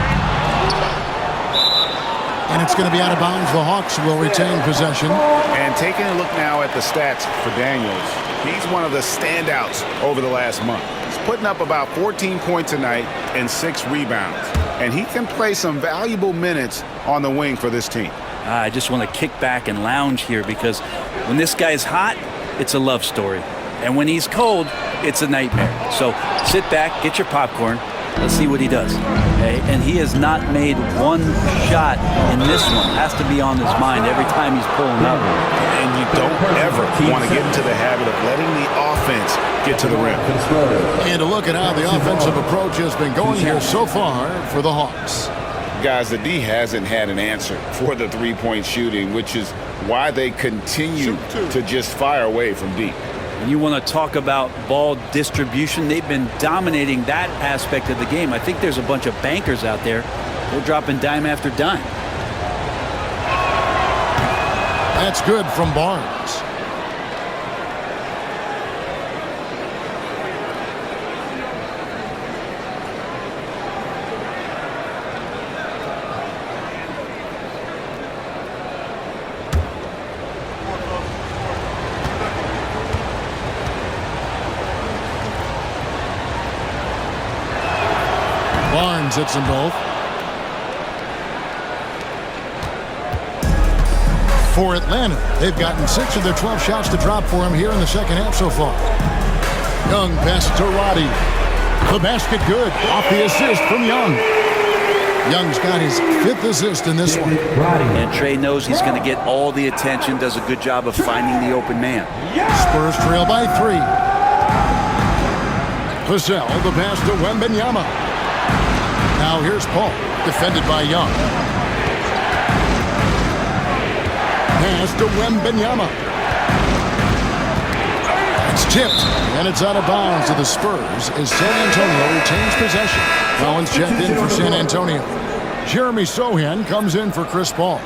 And it's going to be out of bounds. The Hawks will retain possession. And taking a look now at the stats for Daniels, he's one of the standouts over the last month. He's putting up about 14 points a night and 6 rebounds. And he can play some valuable minutes on the wing for this team. I just want to kick back and lounge here because when this guy's hot, it's a love story. And when he's cold, it's a nightmare. So sit back, get your popcorn. Let's see what he does. Okay? And he has not made one shot in this one. Has to be on his mind every time he's pulling up. And you don't ever want to get into the habit of letting the offense get to the rim. And to look at how the offensive approach has been going here so far for the Hawks. Guys, the D hasn't had an answer for the three-point shooting, which is why they continue to just fire away from deep. And you want to talk about ball distribution. They've been dominating that aspect of the game. I think there's a bunch of bankers out there. They're dropping dime after dime. That's good from Barnes. Barnes hits them both. For Atlanta, they've gotten 6 of their 12 shots to drop for him here in the second half so far. Young passes to Roddy. The basket good. Off the assist from Young. Young's got his 5th assist in this one. And Trey knows he's going to get all the attention, does a good job of finding the open man. Spurs trail by 3. Vassell, the pass to Wembanyama. Now here's Paul, defended by Young. Pass to Wembanyama. It's tipped, and it's out of bounds to the Spurs as San Antonio retains possession. Collins checked in for San Antonio. Jeremy Sohan comes in for Chris Paul.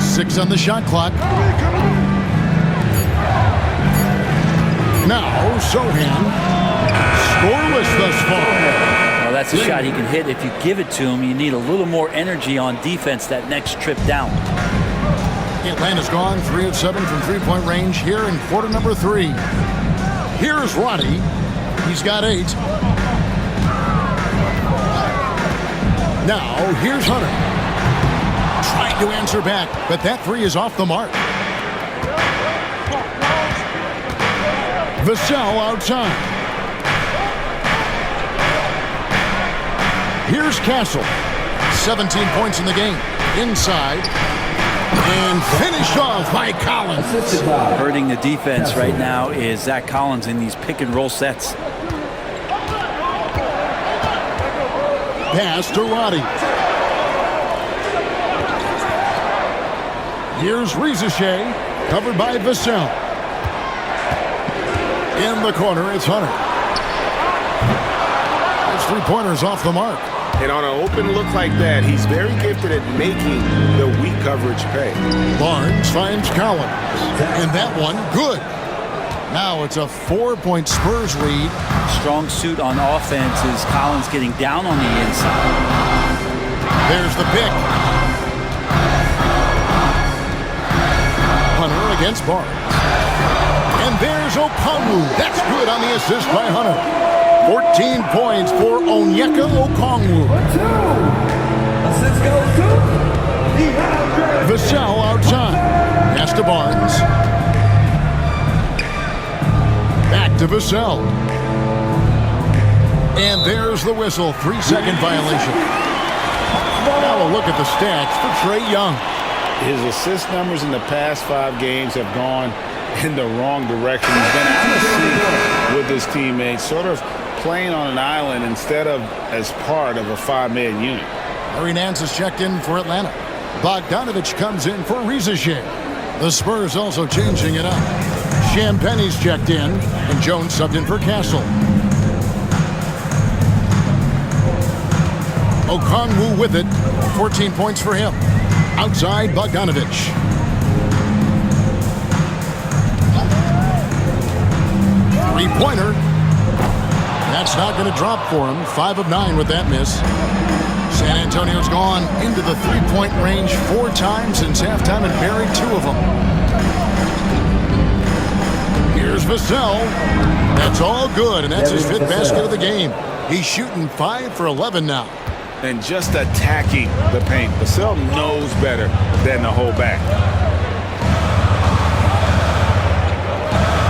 Six on the shot clock. Now Sohan. Scoreless thus far. Well, that's a shot he can hit. If you give it to him, you need a little more energy on defense that next trip down. Atlanta's gone 3 of 7 from three-point range here in quarter number 3. Here's Roddy. He's got 8. Now here's Hunter. Trying to answer back, but that 3 is off the mark. Vassell outside. Here's Castle. 17 points in the game. Inside. And finished off by Collins. Hurting the defense right now is Zach Collins in these pick and roll sets. Pass to Roddy. Here's Rizichet, covered by Vassell. In the corner, it's Hunter. His three-pointer's off the mark. And on an open look like that, he's very gifted at making the weak coverage pay. Barnes finds Collins. And that one, good. Now it's a 4-point Spurs lead. Strong suit on offense is Collins getting down on the inside. There's the pick. Hunter against Barnes. And there's Okongwu. That's good on the assist by Hunter. 14 points for Onyeka Okongwu. Vassell outside. Pass to Barnes. Back to Vassell. And there's the whistle. 3-second violation. Now a look at the stats for Trae Young. His assist numbers in the past 5 games have gone in the wrong direction. He's been out of sync with his teammates, sort of playing on an island instead of as part of a 5-man unit. Larry Nance is checked in for Atlanta. Bogdanovich comes in for Rizichet. The Spurs also changing it up. Champagne's checked in, and Jones subbed in for Castle. Okongwu with it. 14 points for him. Outside, Bogdanovich. Three-pointer. That's not going to drop for him. 5 of 9 with that miss. San Antonio's gone into the three-point range 4 times since halftime and buried 2 of them. Here's Vassell. That's all good, and that's his 5th basket of the game. He's shooting 5 for 11 now. And just attacking the paint. Vassell knows better than to hold back.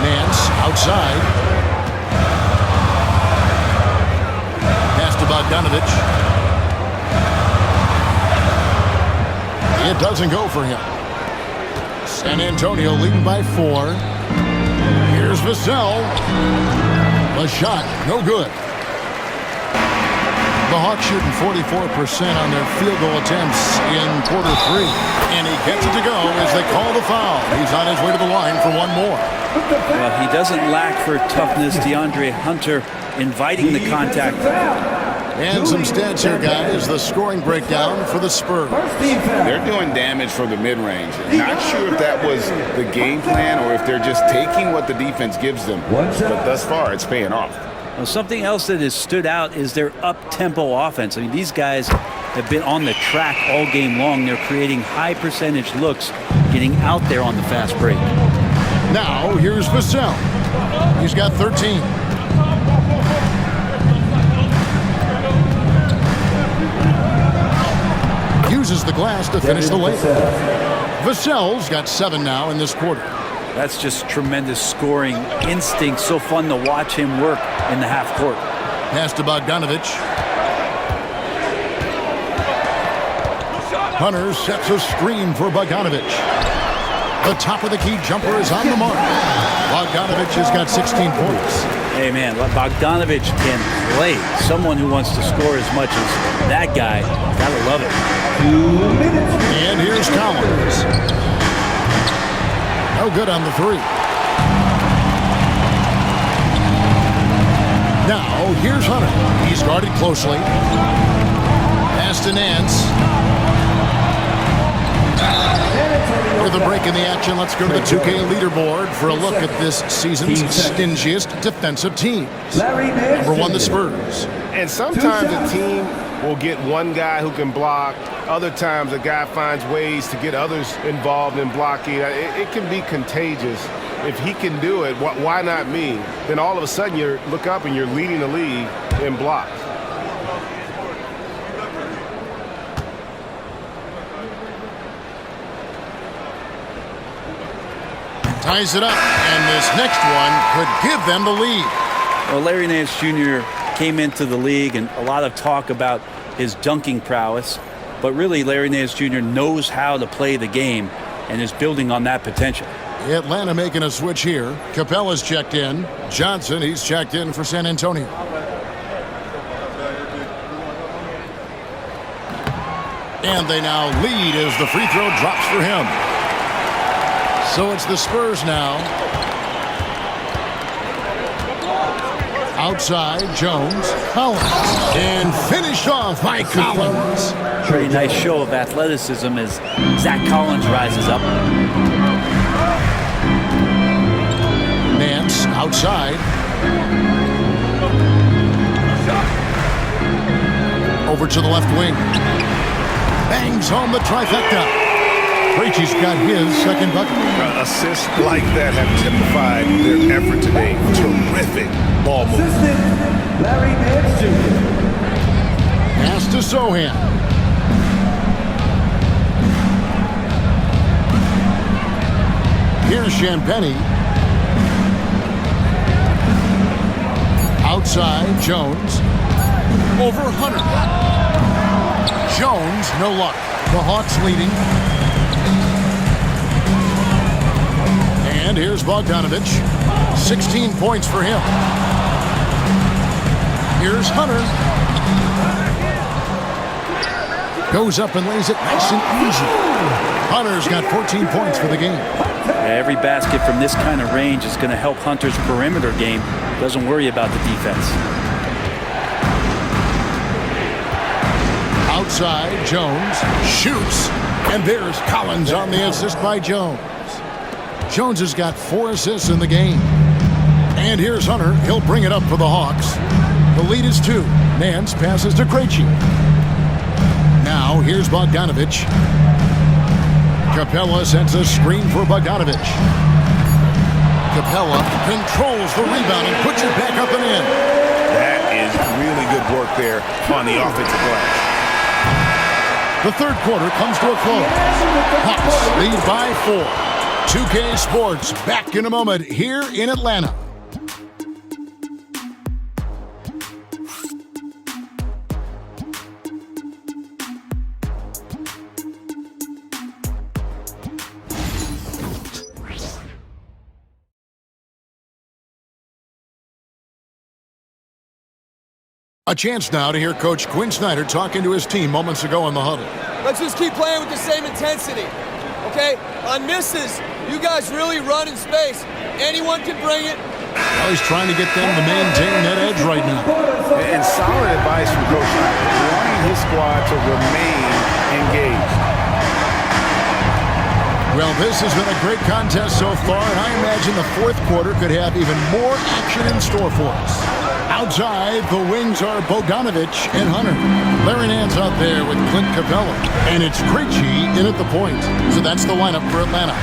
Nance outside. Pass to Bogdanovich. It doesn't go for him. San Antonio leading by 4. Here's Vassell. The shot, no good. The Hawks shooting 44% on their field goal attempts in quarter 3. And he gets it to go as they call the foul. He's on his way to the line for one more. Well, he doesn't lack for toughness. DeAndre Hunter inviting the contact. And some stats here, guys. The scoring breakdown for the Spurs. They're doing damage from the mid-range. Not sure if that was the game plan or if they're just taking what the defense gives them. But thus far, it's paying off. Well, something else that has stood out is their up-tempo offense. I mean, these guys have been on the track all game long. They're creating high percentage looks, getting out there on the fast break. Now, here's Vassell. He's got 13. Uses the glass to finish the layup. Vassell's got 7 now in this quarter. That's just tremendous scoring instinct. So fun to watch him work in the half court. Pass to Bogdanovich. Hunter sets a screen for Bogdanovich. The top of the key jumper is on the mark. Bogdanovich has got 16 points. Hey, man, Bogdanovich can play. Someone who wants to score as much as that guy. Gotta love it. And here's Collins. No good on the 3. Now, here's Hunter. He's guarded closely. Pass to Nance. With a break in the action, let's go to the 2K leaderboard for a look at this season's stingiest defensive teams. Number 1, the Spurs. And sometimes a team will get one guy who can block. Other times a guy finds ways to get others involved in blocking. It can be contagious. If he can do it, why not me? Then all of a sudden you look up and you're leading the league in blocks. Ties it up, and this next one could give them the lead. Well, Larry Nance Jr. came into the league, and a lot of talk about his dunking prowess. But really, Larry Nance Jr. knows how to play the game and is building on that potential. Atlanta making a switch here. Capella's checked in. Johnson, he's checked in for San Antonio. And they now lead as the free throw drops for him. So it's the Spurs now. Outside, Jones, Collins, and finished off by Collins. Pretty nice show of athleticism as Zach Collins rises up. Nance outside. Over to the left wing. Bangs home the trifecta. Krejci's got his second bucket. Assists like that have typified their effort today. Terrific ball movement. Larry Nance Jr. Pass to Sohan. Here's Champagny. Outside, Jones. Over Hunter. Jones, no luck. The Hawks leading. And here's Bogdanovich. 16 points for him. Here's Hunter. Goes up and lays it nice and easy. Hunter's got 14 points for the game. Every basket from this kind of range is going to help Hunter's perimeter game. Doesn't worry about the defense. Outside, Jones shoots. And there's Collins on the assist by Jones. Jones has got 4 assists in the game. And here's Hunter. He'll bring it up for the Hawks. The lead is 2. Nance passes to Krejci. Now here's Bogdanovich. Capella sends a screen for Bogdanovich. Capella controls the rebound and puts it back up and in. That is really good work there on the offensive glass. The third quarter comes to a close. Hawks lead by 4. 2K Sports back in a moment here in Atlanta. A chance now to hear Coach Quinn Snyder talking to his team moments ago in the huddle. Let's just keep playing with the same intensity, okay? On misses, you guys really run in space. Anyone can bring it. Well, he's trying to get them to maintain that edge right now. And solid advice from Coach Snyder, wanting his squad to remain engaged. Well, this has been a great contest so far, and I imagine the fourth quarter could have even more action in store for us. Outside, the wings are Bogdanovich and Hunter. Larry Nance out there with Clint Capella. And it's Krejci in at the point. So that's the lineup for Atlanta.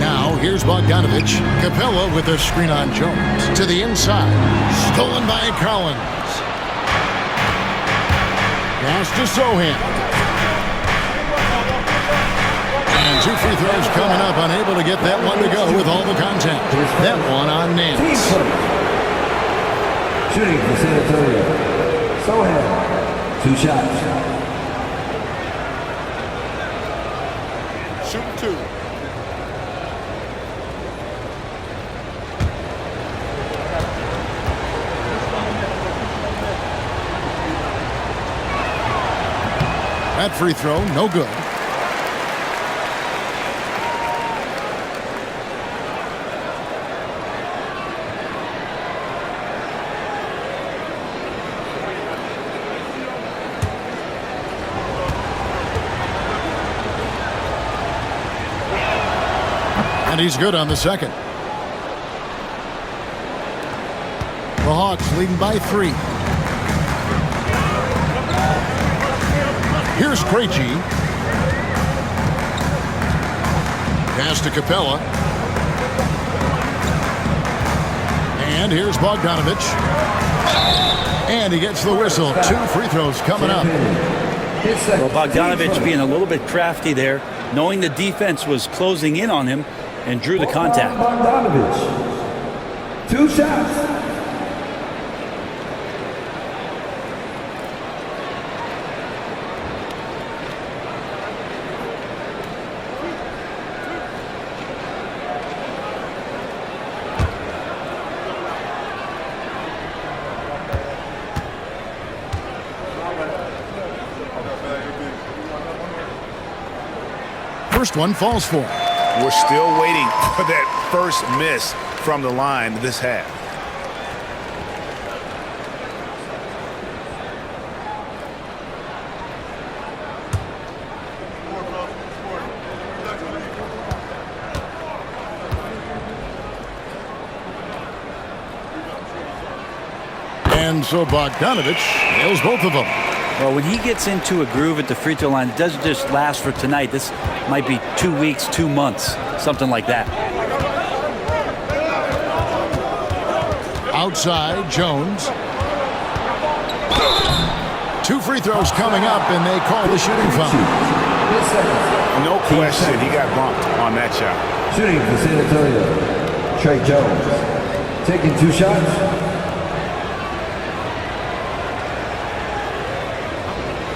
Now, Here's Bogdanovich. Capella with a screen on Jones. To the inside. Stolen by Collins. Pass to Sohan. And 2 free throws coming up. Unable to get that one to go with all the contact. That one on Nance. Shooting for San Antonio. Sohan. 2 shots. Shoot 2. That free throw, no good. And he's good on the second. The Hawks leading by 3. Here's Krejci. Pass to Capella. And here's Bogdanovich. And he gets the whistle. 2 free throws coming up. Well, Bogdanovich being a little bit crafty there, knowing the defense was closing in on him, and drew the contact. Bogdanovich. 2 shots. First one falls for. We're still waiting for that first miss from the line this half. And so Bogdanovich nails both of them. Well, when he gets into a groove at the free throw line, it doesn't just last for tonight. This might be 2 weeks, 2 months, something like that. Outside, Jones. 2 free throws coming up, and they call the shooting foul. No question, he got bumped on that shot. Shooting for San Antonio. Trey Jones. Taking 2 shots.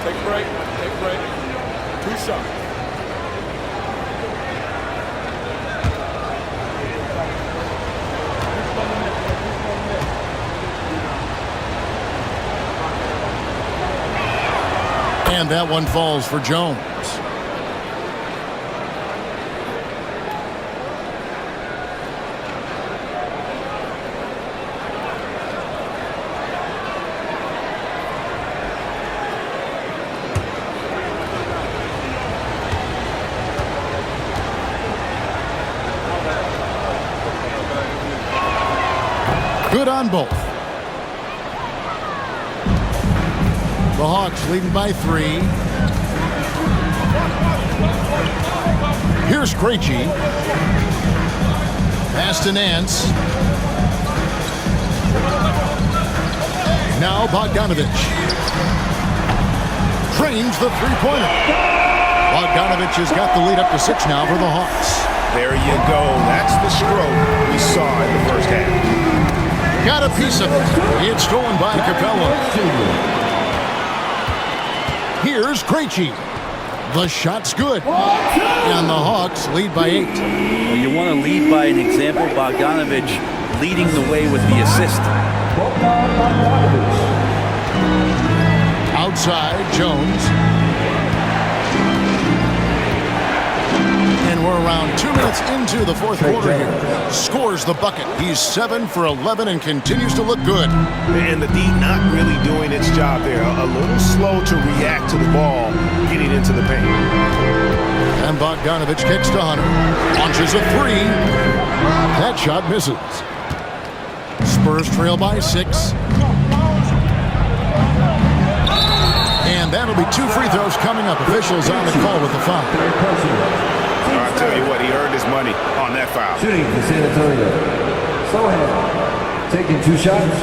Take break. 2 shots. And that one falls for Jones. Good on both. The Hawks leading by 3. Here's Krejci. Pass to Nance. Now Bogdanovich. Trains the three-pointer. Bogdanovich has got the lead up to 6 now for the Hawks. There you go. That's the stroke we saw in the first half. Got a piece of it. It's stolen by Capella. Here's Krejci. The shot's good. And the Hawks lead by 8. Well, you want to lead by an example. Bogdanovich leading the way with the assist. Outside, Jones. And we're around 2 minutes into the 4th quarter here. Scores the bucket. He's 7 for 11 and continues to look good. And the D not really doing its job there. A little slow to react to the ball getting into the paint. And Bogdanovich kicks to Hunter. Launches a 3. That shot misses. Spurs trail by 6. And that'll be 2 free throws coming up. Officials on the call with the foul. I'll tell you what, he earned his money on that foul. Shooting for San Antonio. Sohan taking 2 shots.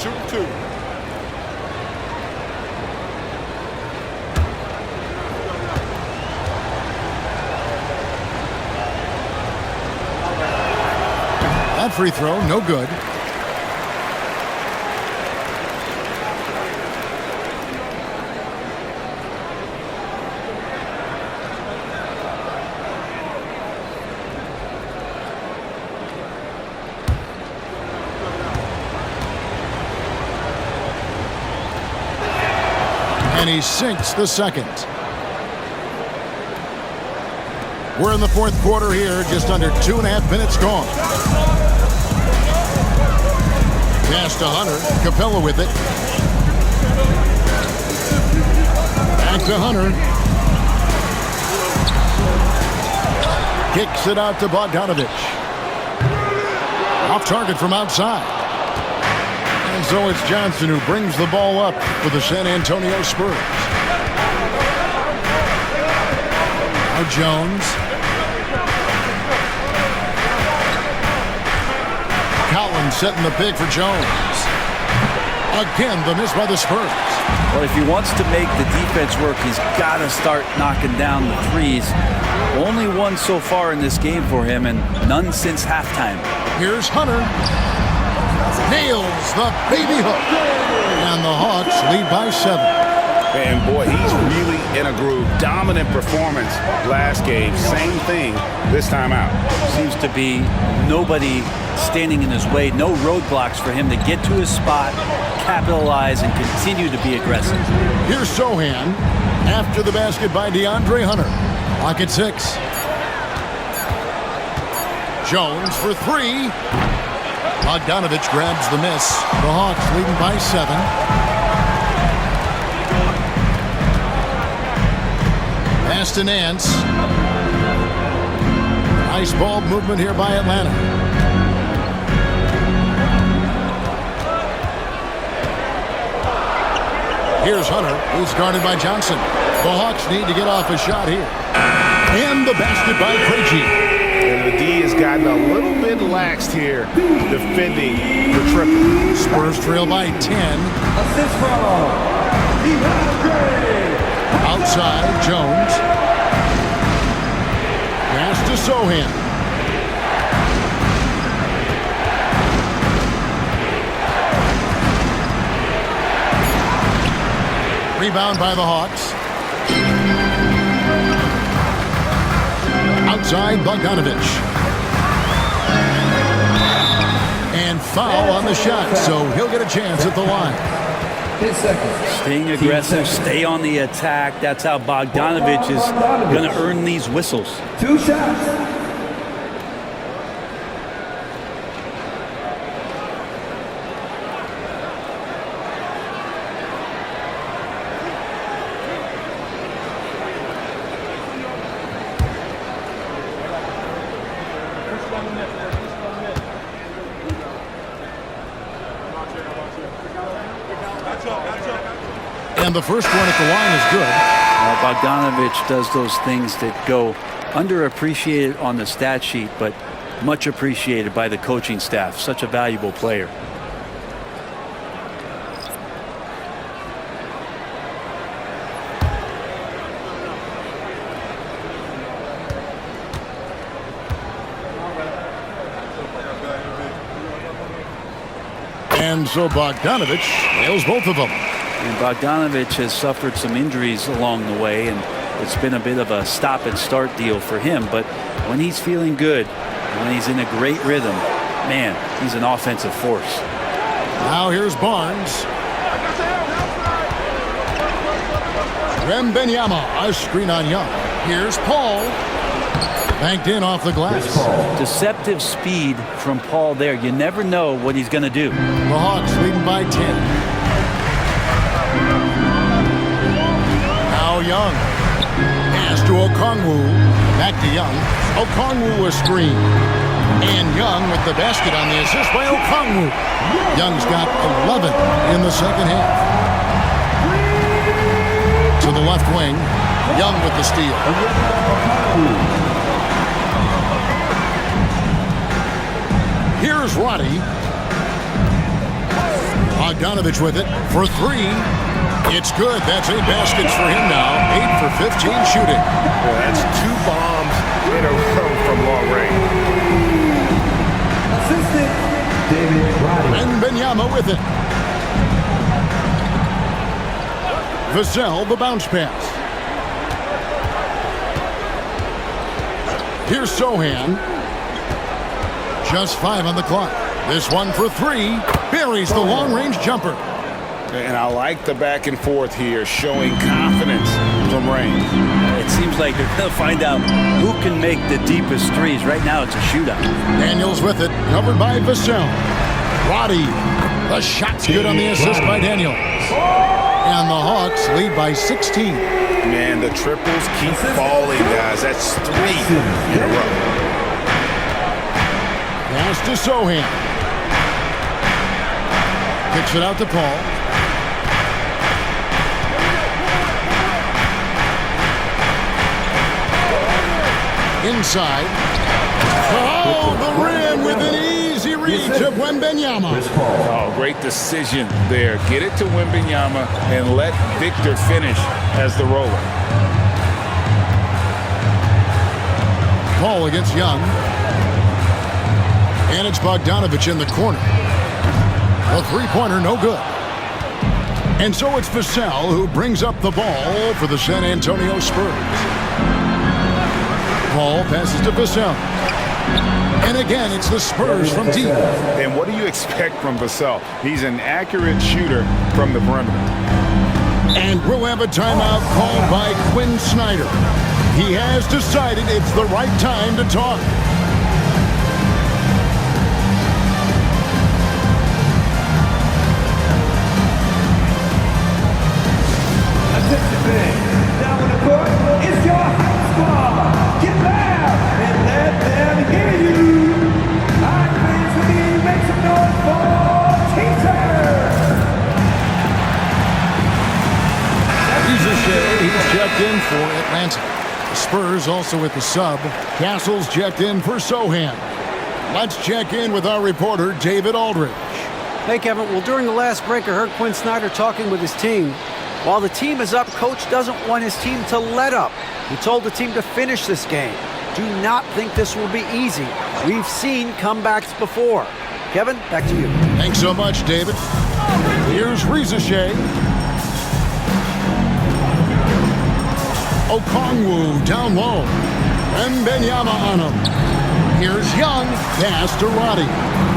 Shoot 2. That free throw, no good. And he sinks the second. We're in the fourth quarter here, just under 2.5 minutes gone. Pass to Hunter. Capella with it. Back to Hunter. Kicks it out to Bogdanovich. Off target from outside. And so it's Johnson who brings the ball up for the San Antonio Spurs. Now Jones. Collins setting the pick for Jones. Again, the miss by the Spurs. Well, if he wants to make the defense work, he's got to start knocking down the threes. Only one so far in this game for him, and none since halftime. Here's Hunter. Nails the baby hook. And the Hawks lead by 7. And boy, he's really in a groove. Dominant performance last game. Same thing this time out. Seems to be nobody standing in his way. No roadblocks for him to get to his spot, capitalize, and continue to be aggressive. Here's Sohan. After the basket by DeAndre Hunter. Clock at 6. Jones for 3. Bogdanovich grabs the miss. The Hawks leading by 7. Pass to Nance. Nice ball movement here by Atlanta. Here's Hunter, who's guarded by Johnson. The Hawks need to get off a shot here. And the basket by Krejci. And the D has gotten a little bit laxed here defending the triple. Spurs trail by 10. Assist from Outside, Jones. Pass to Sohan. Rebound by the Hawks. Outside, Bogdanovich. And foul on the shot, so he'll get a chance at the line. 10 seconds. Staying aggressive, stay on the attack. That's how Bogdanovich is going to earn these whistles. 2 shots. And the first one at the line is good. Bogdanovich does those things that go underappreciated on the stat sheet, but much appreciated by the coaching staff. Such a valuable player. And so Bogdanovich nails both of them. And Bogdanovich has suffered some injuries along the way, and it's been a bit of a stop-and-start deal for him. But when he's feeling good, when he's in a great rhythm, man, he's an offensive force. Now here's Barnes. Wembanyama, a screen on Young. Here's Paul. Banked in off the glass. Deceptive speed from Paul there. You never know what he's going to do. The Hawks leading by 10. Now Young. Pass to Okongwu. Back to Young. Okongwu a screen. And Young with the basket on the assist by Okongwu. Young's got 11 in the second half. to the left wing. Young with the steal. Here's Roddy. Bogdanovich with it for three. It's good. That's 8 baskets for him now. 8 for 15 shooting. Well, that's 2 bombs in a row from long range. Assistant David Roddy. Wembanyama with it. Vassell, the bounce pass. Here's Sohan. Just 5 on the clock. This one for 3. Buries the long-range jumper. And I like the back and forth here, showing confidence from range. It seems like they're going to find out who can make the deepest threes. Right now, it's a shootout. Daniels with it, covered by Vassell. Roddy, the shot's good on the assist by Daniels. And the Hawks lead by 16. Man, the triples keep falling, guys. That's 3 in a row. Pass to Sohan. Kicks it out to Paul. Inside. Oh, the rim with an easy reach of Wembanyama. Oh, great decision there. Get it to Wembanyama and let Victor finish as the roller. Paul against Young. And it's Bogdanovich in the corner. A three-pointer, no good. And so it's Vassell who brings up the ball for the San Antonio Spurs. Paul passes to Vassell. And again, it's the Spurs from deep. And what do you expect from Vassell? He's an accurate shooter from the perimeter. And we'll have a timeout called by Quinn Snyder. He has decided it's the right time to talk. Down on the court, it's your house squad. Get loud and let them hear you. Our fans with you, make some noise for teachers. He's checked in for Atlanta. The Spurs also with the sub. Castle's checked in for Sohan. Let's check in with our reporter, David Aldridge. Hey, Kevin. Well, during the last break, I heard Quinn Snyder talking with his team. While the team is up, Coach doesn't want his team to let up. He told the team to finish this game. Do not think this will be easy. We've seen comebacks before. Kevin, back to you. Thanks so much, David. Here's Rizashay. Okongwu down low. Wembanyama on him. Here's Young. Pass to Roddy.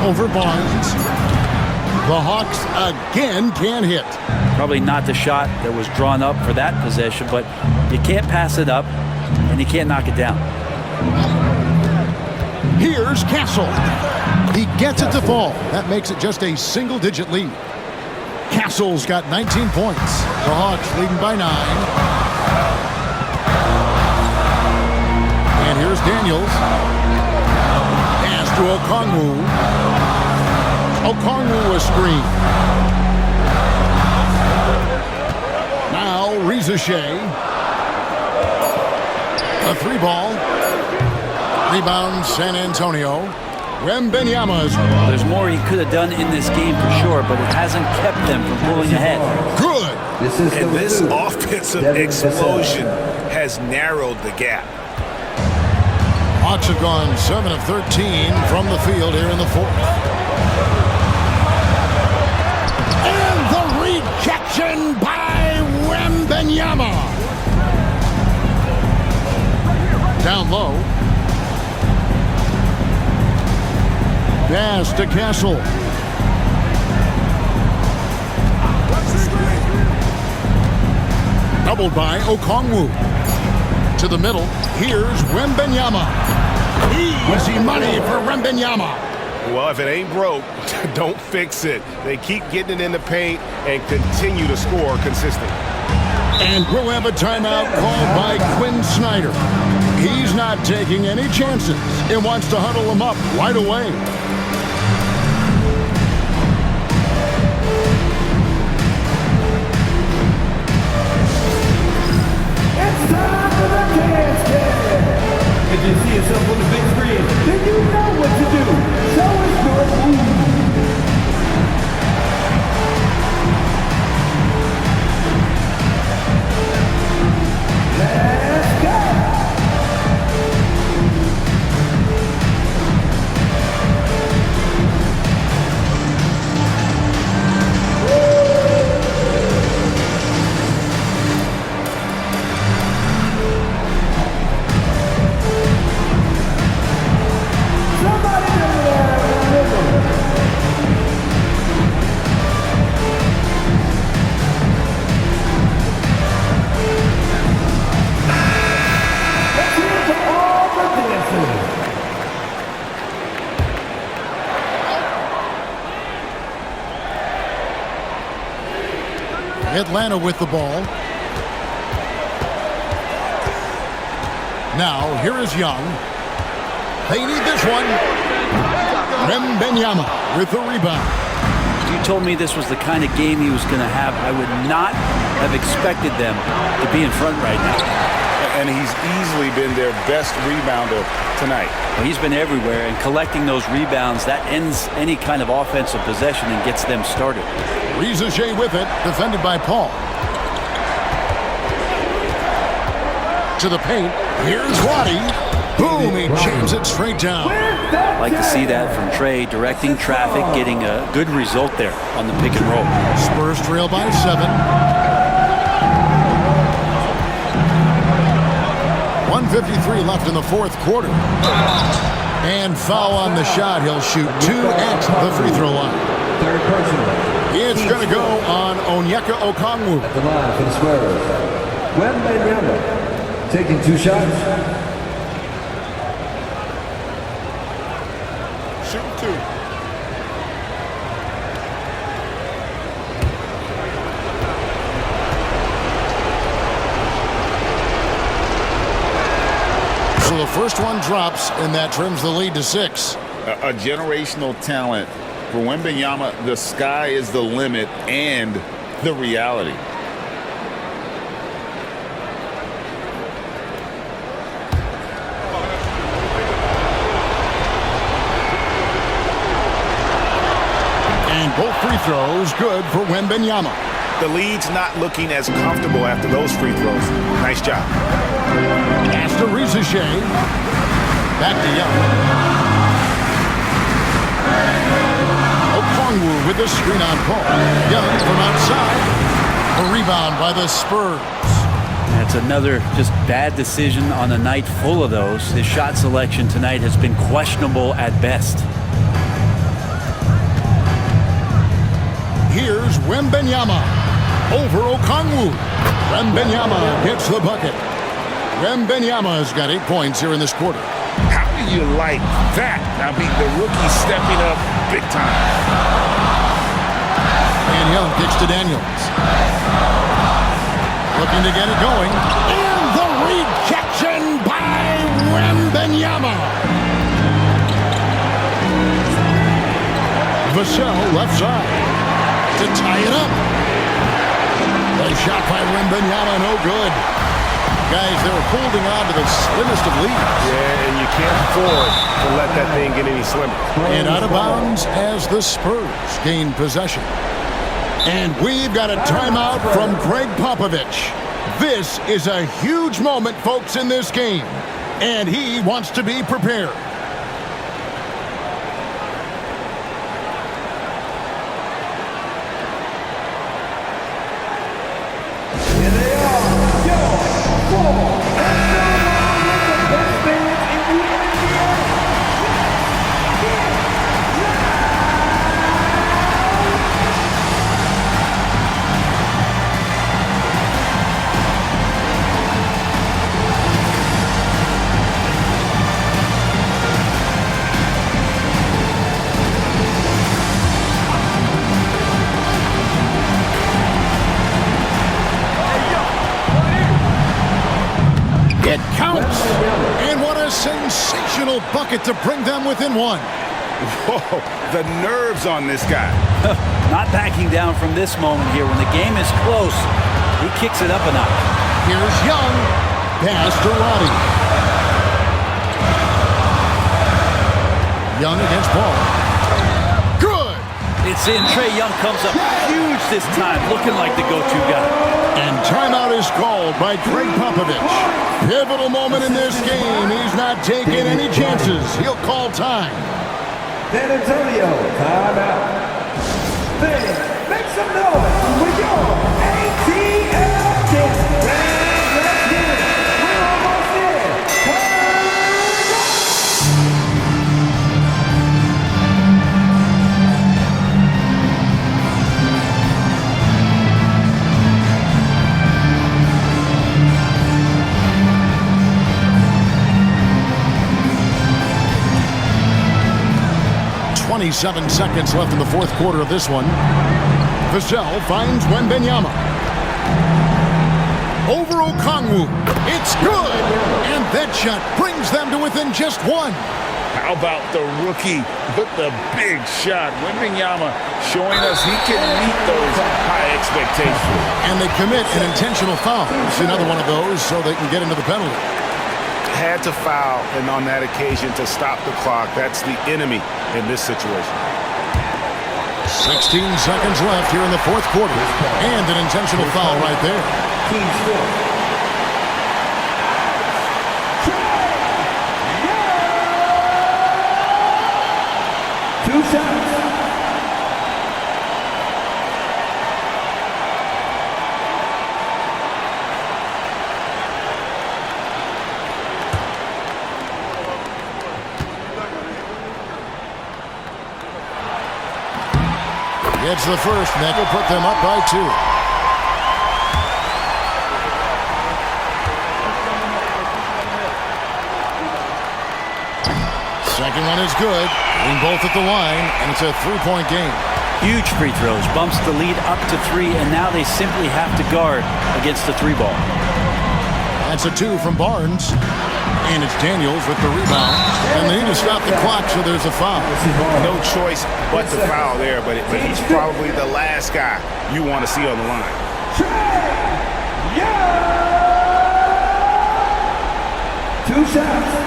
Over Barnes. The Hawks again can't hit. Probably not the shot that was drawn up for that possession, but you can't pass it up, and you can't knock it down. Here's Castle. He gets it to fall. That makes it just a single-digit lead. Castle's got 19 points. The Hawks leading by 9. And here's Daniels. Pass to Okongwu. Okongwu a screen. Now Rizashay. A 3-ball. Rebound San Antonio. Wembanyama's. There's more he could have done in this game for sure, but it hasn't kept them from pulling ahead. Good. And this offensive explosion has narrowed the gap. Hawks have gone 7 of 13 from the field here in the fourth. And the rejection by Wembanyama. Down low. Pass to Castle. Doubled by Okongwu. To the middle. Here's Wembanyama. Easy money for Wembanyama. Well, if it ain't broke, don't fix it. They keep getting it in the paint and continue to score consistently. And we'll have a timeout called by Quinn Snyder. He's not taking any chances and wants to huddle them up right away. Atlanta with the ball. Now, here is Young. They need this one. Wembanyama with the rebound. If you told me this was the kind of game he was going to have, I would not have expected them to be in front right now. And he's easily been their best rebounder tonight. Well, he's been everywhere, and collecting those rebounds, that ends any kind of offensive possession and gets them started. Rizachet with it, defended by Paul. To the paint. Here's Waddy. Boom, he jams it straight down. I like to see that from Trey, directing traffic, getting a good result there on the pick and roll. Spurs trail by 7. 1:53 left in the fourth quarter. And foul on the shot. He'll shoot 2 at the free throw line. Third personal. It's going to go on Onyeka Okongwu. At the line for the Spurs. Wembanyama taking 2 shots. Shoot 2. So the first one drops, and that trims the lead to 6. A generational talent. For Wembanyama, the sky is the limit and the reality. And both free throws good for Wembanyama. The lead's not looking as comfortable after those free throws. Nice job. Pass to Rizachet. Back to Young. Okongwu with the screen on Paul. Young from outside. A rebound by the Spurs. That's another just bad decision on a night full of those. His shot selection tonight has been questionable at best. Here's Wembanyama over Okongwu. Wembanyama gets the bucket. Wembanyama has got 8 points here in this quarter. How do you like that? I mean, the rookie stepping up big time. And Young kicks to Daniels. Looking to get it going. And the rejection by Wembanyama. Vassell left side to tie it up. A shot by Wembanyama, no good. Guys, they're holding on to the slimmest of leads. Yeah, and you can't afford to let that thing get any slimmer. And out of bounds as the Spurs gain possession. And we've got a timeout from Greg Popovich. This is a huge moment, folks, in this game. And he wants to be prepared. Here they are, your 4 best fans in the NBA. It counts. And what a sensational bucket to bring them within 1. Whoa, the nerves on this guy. Not backing down from this moment here. When the game is close, he kicks it up a notch. Here's Young. Pass to Roddy. Young against Paul. Good. It's in. Trae Young comes up huge this time, looking like the go-to guy. And timeout is called by Greg Popovich. Pivotal moment in this game. He's not taking any chances. He'll call time. San Antonio, timeout. Fans, make some noise with your ATL kids. Let's get it. We're almost there. .27 seconds left in the fourth quarter of this one. Vassell finds Wembanyama. over Okongwu. It's good. And that shot brings them to within just one. How about the rookie with the big shot? Wembanyama showing us he can meet those high expectations. And they commit an intentional foul. It's another one of those so they can get into the penalty. Had to foul, and on that occasion to stop the clock. That's the enemy in this situation. 16 seconds left here in the fourth quarter. And an intentional foul right there. Team score. Two shots. Gets the first, and that will put them up by 2. Second one is good. Hitting both at the line, and it's a 3-point game. Huge free throws, bumps the lead up to 3, and now they simply have to guard against the 3-ball. That's a 2 from Barnes. And it's Daniels with the rebound. And they need to stop the clock, so there's a foul. No choice but to foul there, but he's probably the last guy you want to see on the line. Two shots.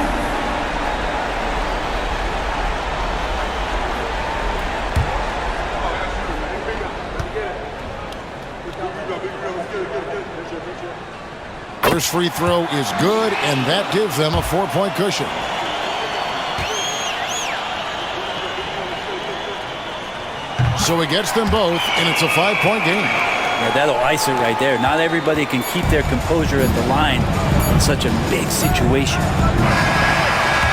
First free throw is good, and that gives them a 4-point cushion. So he gets them both, and it's a 5-point game. Yeah, that'll ice it right there. Not everybody can keep their composure at the line in such a big situation.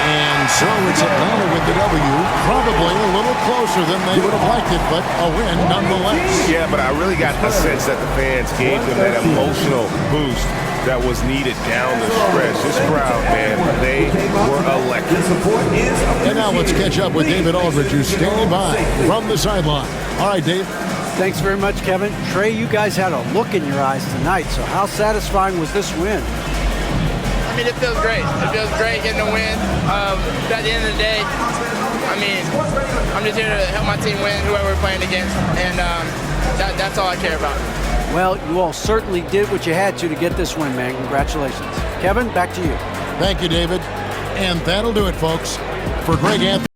And so it's Atlanta with the W. Probably a little closer than they would have liked it, but a win nonetheless. Yeah, but I really got the sense that the fans gave them that emotional boost that was needed down the stretch. This crowd, man, they were electric. And now let's catch up with David Aldridge, who's standing by from the sideline. All right, Dave. Thanks very much, Kevin. Trey, you guys had a look in your eyes tonight, so how satisfying was this win? I mean, it feels great. It feels great getting a win. At the end of the day, I mean, I'm just here to help my team win, whoever we're playing against, and that's all I care about. Well, you all certainly did what you had to get this win, man. Congratulations. Kevin, back to you. Thank you, David. And that'll do it, folks. For Greg Anthony.